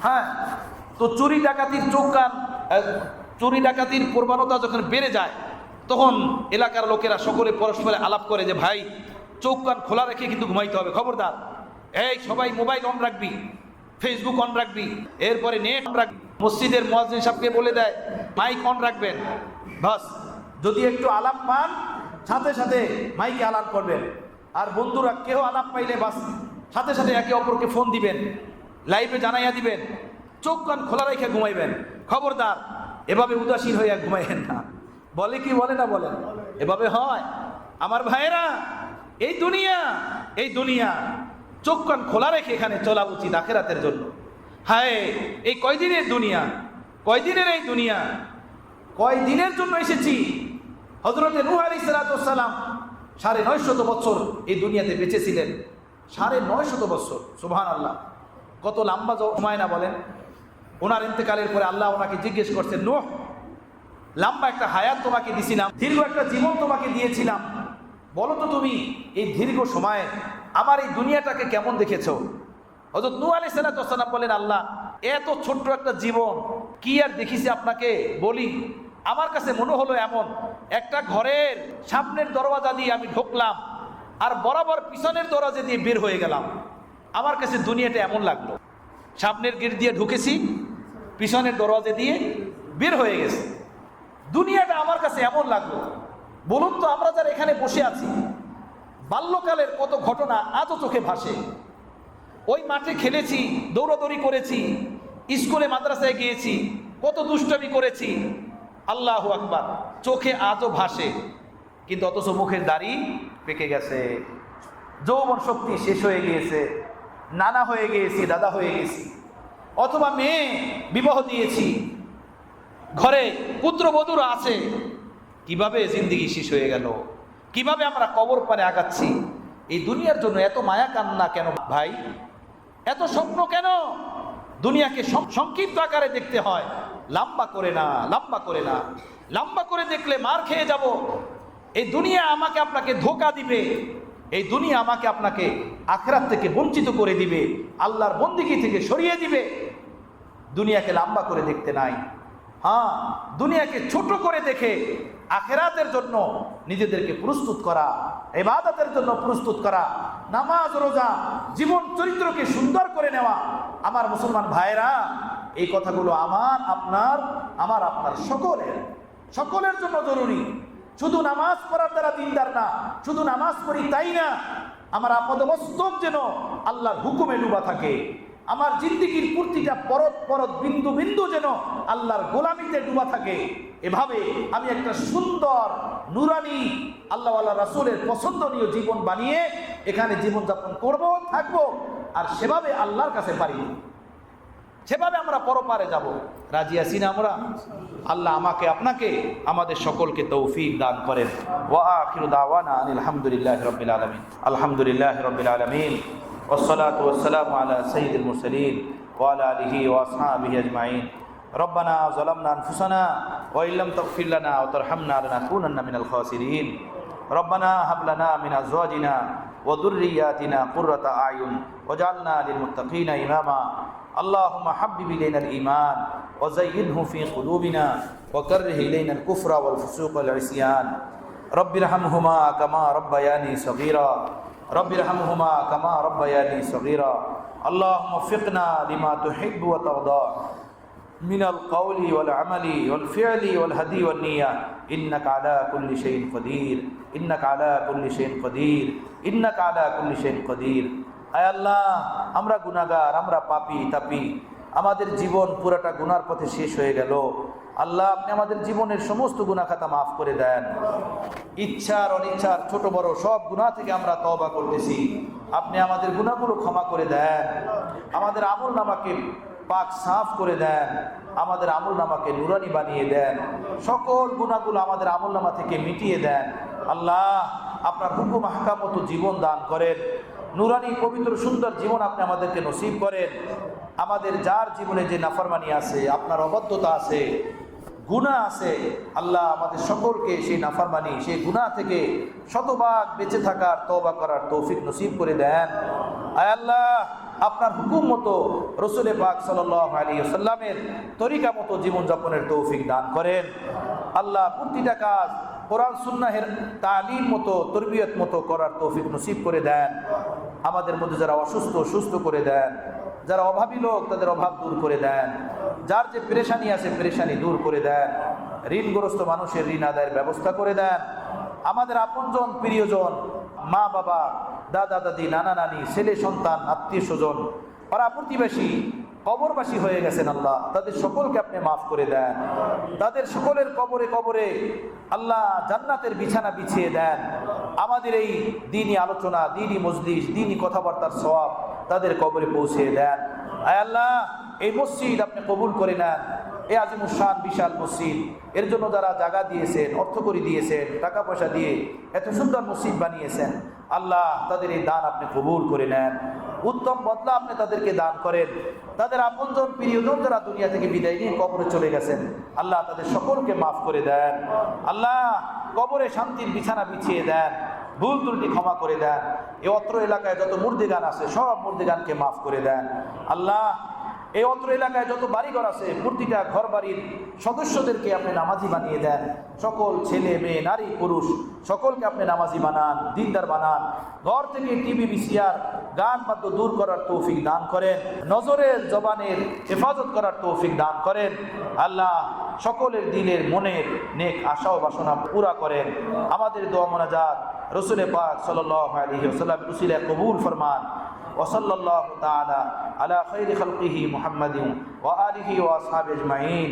হ্যাঁ, তো চুরি ডাকাতির প্রবণতা যখন বেড়ে যায়, তখন এলাকার লোকেরা সকলে পরস্পরে আলাপ করে যে ভাই, চোখ কান খোলা রেখে কিন্তু ঘুমাইতে হবে, খবরদার। এই সবাই মোবাইল অন রাখবি, ফেসবুক অন রাখবি, এরপরে নেট অন রাখবি। মসজিদের মুয়াজ্জিন সাহেবকে বলে দেয় মাইক অন রাখবেন, বাস। যদি একটু আলাপ পান, সাথে সাথে মাইকে আলাপ করবেন। আর বন্ধুরা কেউ আলাপ পাইলে বাস সাথে সাথে একে অপরকে ফোন দিবেন, লাইভে জানাইয়া দিবেন, চোখ কান খোলা রেখে ঘুমাইবেন, খবরদার। এভাবে উদাসীন হইয়া ঘুমাইবেন না। বলে কি বলে না? বলেন, এভাবে হয়? আমার ভাইয়েরা, এই দুনিয়া চোখ কান খোলা রেখে এখানে চলা উচিত আখিরাতের জন্য। হায়, এই কয়দিনের দুনিয়া, কয়দিনের এই দুনিয়া, কয়দিনের জন্য এসেছি। হযরতে নূহ আলাইহিস সালাম 950 বছর এই দুনিয়াতে বেঁচে ছিলেন। 950 বছর, সুবহানাল্লাহ, কত লম্বা সময় না বলেন? ওনার ইন্তেকালের পরে আল্লাহ ওনাকে জিজ্ঞেস করছেন, নূহ, লম্বা একটা হায়াত তোমাকে দিয়েছিলাম, দীর্ঘ একটা জীবন তোমাকে দিয়েছিলাম, বলো তো তুমি এই দীর্ঘ সময়ে আমার এই দুনিয়াটাকে কেমন দেখেছো? হযরত নূহ আলাইহিস সালাম বলেন, আল্লাহ, এত ছোট্ট একটা জীবন কি আর দেখিছি আপনাকে বলি? আমার কাছে মনে হলো এমন একটা ঘরের সামনের দরওয়াজা দিয়ে আমি ঢুকলাম আর বরাবর পিছনের দরজা দিয়ে বের হয়ে গেলাম। আমার কাছে দুনিয়াটা এমন লাগলো, সামনের গেট দিয়ে ঢুকেছি, পিছনের দরজা দিয়ে বের হয়ে গেছে। দুনিয়াটা আমার কাছে এমন লাগলো। বলুন তো, আমরা যারা এখানে বসে আছি, বাল্যকালের কত ঘটনা আজও চোখে ভাসে। ওই মাঠে খেলেছি, দৌড়াদৌড়ি করেছি, স্কুলে মাদ্রাসায় গিয়েছি, কত দুষ্টামি করেছি, আল্লাহু আকবার, চোখে আজও ভাসে। কিন্তু অথচ মুখের দাড়ি পেকে গেছে, যৌবন শক্তি শেষ হয়ে গিয়েছে, নানা হয়ে গিয়েছি, দাদা হয়ে গেছি, অথবা মেয়ে বিবাহ দিয়েছি, ঘরে পুত্রবধূরা আছে। কিভাবে জিন্দেগি শেষ হয়ে গেল, কিভাবে আমরা কবর পারে আগাচ্ছি। এই দুনিয়ার জন্য এত মায়া কান্না কেন ভাই? এত স্বপ্ন কেন? দুনিয়াকে সংক্ষিপ্ত আকারে দেখতে হয়, লম্বা করে না, লম্বা করে না। লম্বা করে দেখলে মার খেয়ে যাব। এই দুনিয়া আমাকে আপনাকে ধোঁকা দিবে, এই দুনিয়া আমাকে আপনাকে আখিরাত থেকে বঞ্চিত করে দিবে, আল্লাহর বন্দেগী থেকে সরিয়ে দিবে। দুনিয়াকে লম্বা করে দেখতে নাই, হ্যাঁ, দুনিয়াকে ছোট করে দেখে আখিরাতের জন্য নিজেদেরকে প্রস্তুত করা, ইবাদতের জন্য প্রস্তুত করা, নামাজ রোজা জীবন চরিত্রকে সুন্দর করে নেওয়া। আমার মুসলমান ভাইরা, এই কথাগুলো আমার আপনার সকলের জন্য জরুরি। শুধু নামাজ পড়ার দ্বারা দিনদার না, শুধু নামাজ পড়ি তাই না, আমার আপাদমস্তক যেন আল্লাহর হুকুমে ডুবা থাকে। আমার জিন্দেগির প্রতিটা পরত পরত বিন্দু বিন্দু যেন আল্লাহর গোলামিতে ডুবা থাকে। এভাবে আমি একটা সুন্দর নুরানি আল্লাহওয়ালা রাসূলের পছন্দনীয় জীবন বানিয়ে এখানে জীবনযাপন করব, থাকবো। আর সেভাবে আল্লাহর কাছে পারি, সেভাবে আমরা পরপারে যাব। রাজি আছি না আমরা? আল্লাহ আমাকে আপনাকে আমাদের সকলকে তৌফিক দান করেন। ওয়া আখিরু দাওয়ানা আনিল হামদুলিল্লাহি রাব্বিল আলামিন। আলহামদুলিল্লাহি রাব্বিল আলামিন ওয়াসসালাতু ওয়াসসালামু আলা সাইয়্যিদিল মুরসালিন ওয়া আলা আলিহি ওয়া আসহাবিহি আজমাইন। রব্বানা যালামনা আনফুসানা ওয়া ইল্লাম তাগফির লানা ওয়া তারহামনা লানাকুনান্না মিনাল খাসিরিন। রব্বানা হাব লানা মিন আজওয়াজিনা ওয়া যুররিয়াতিনা কুররাতা আয়ুন ওয়াজআলনা লিল মুত্তাকিনা ইমামা। اللهم حبب إلينا الإيمان وزينه في قلوبنا وكره إلينا الكفر والفسوق والعصيان. رب ارحمهما كما ربياني صغيرا، رب ارحمهما كما ربياني صغيرا. اللهم وفقنا لما تحب وترضى من القول والعمل والفعل والهدي والنية، إنك على كل شيء قدير، إنك على كل شيء قدير، إنك على كل شيء قدير. আয় আল্লাহ, আমরা গুনাহগার, আমরা পাপী তাপী, আমাদের জীবন পুরাটা গুনার পথে শেষ হয়ে গেল। আল্লাহ, আপনি আমাদের জীবনের সমস্ত গুনাহ খাতা মাফ করে দেন। ইচ্ছার অনিচ্ছার ছোট বড় সব গুনাহ থেকে আমরা তওবা করতেছি। আপনি আমাদের গুনাহগুলো ক্ষমা করে দেন, আমাদের আমল নামাকে পাক সাফ করে দেন, আমাদের আমল নামাকে নুরানি বানিয়ে দেন, সকল গুনাহগুলো আমাদের আমল নামা থেকে মিটিয়ে দেন। আল্লাহ, আপনার হুকুম আহকাম মতো জীবন দান করেন, নুরানি পবিত্র সুন্দর জীবন আপনি আমাদেরকে নসিব করেন। আমাদের যার জীবনে যে নাফরমানি আছে, আপনার অবাধ্যতা আছে, গুনাহ আছে, আল্লাহ আমাদের সকলকে সেই নাফরমানি, সেই গুনাহ থেকে শতভাগ বেঁচে থাকার, তওবা করার তৌফিক নসিব করে দেন। আয় আল্লাহ, আপনার হুকুম মতো রসুল পাক সাল্লাল্লাহু আলাইহি ওয়াসাল্লামের তরিকা মতো জীবনযাপনের তৌফিক দান করেন। আল্লাহ, প্রতিটা কাজ কোরআন সুন্নাহের তালিম মতো, তরবিয়ত মতো করার তৌফিক নসিব করে দেন। আমাদের মধ্যে যারা অসুস্থ সুস্থ করে দেন, যারা অভাবী লোক তাদের অভাব দূর করে দেন, যার যে পেরেশানি আছে পেরেশানি দূর করে দেন, ঋণগ্রস্ত মানুষের ঋণ আদায়ের ব্যবস্থা করে দেন। আমাদের আপনজন প্রিয়জন, মা বাবা, দাদা দাদি, নানা নানি, ছেলে সন্তান, আত্মীয় স্বজন, পাড়া প্রতিবেশী কবরবাসী হয়ে গেছেন, আল্লাহ তাদের সকলকে আপনি মাফ করে দেন। তাদের সকলের কবরে কবরে আল্লাহ জান্নাতের বিছানা বিছিয়ে দেন। আমাদের এই দ্বীনি আলোচনা, দ্বীনি মজলিস, দ্বীনি কথাবার্তার সওয়াব তাদের কবরে পৌঁছে দেন। আয় আল্লাহ, এই মসজিদ আপনি কবুল করে নেন। এই আজিমুস শান বিশাল মসজিদ, এর জন্য যারা জায়গা দিয়েছেন, অর্থ করে দিয়েছেন, টাকা পয়সা দিয়ে এত সুন্দর মসজিদ বানিয়েছেন, আল্লাহ তাদের এই দান আপনি কবুল করে নেন। উত্তম বদলা আপনি তাদেরকে দান করেন। তাদের আপনজন প্রিয়জন যারা দুনিয়া থেকে বিদায় নিয়ে কবরে চলে গেছেন, আল্লাহ তাদের সকলকে মাফ করে দেন। আল্লাহ, কবরে শান্তির বিছানা বিছিয়ে দেন, ভুল ত্রুটি ক্ষমা করে দেন। এই অত্র এলাকায় যত মুর্দিগান আছে সব মুর্দিগানকে মাফ করে দেন। আল্লাহ, এই অত্র এলাকায় যত বাড়িঘর আছে প্রতিটা ঘর বাড়ির সদস্যদেরকে আপনি নামাজি বানিয়ে দেন। সকল ছেলে মেয়ে নারী পুরুষ সকলকে আপনি নামাজি বানান, দিনদার বানান। ঘর থেকে টিভি ভিসিআর গান বাদ্য দূর করার তৌফিক দান করেন। নজরের জবানের হেফাজত করার তৌফিক দান করেন। আল্লাহ, সকলের দিলের মনের নেক আশা ও বাসনা পুরা করেন। আমাদের দোয়া মোনাজাত রসুল পাক সাল্লাল্লাহু আলাইহি ওয়াসাল্লাম উসিলায় কবুল ফরমান। ওয়াসাল্লাল্লাহু তাআলা আলা খায়রি খালকিহি মুহাম্মাদিন ওয়া আলিহি ওয়া আসহাবিহি আজমাইন।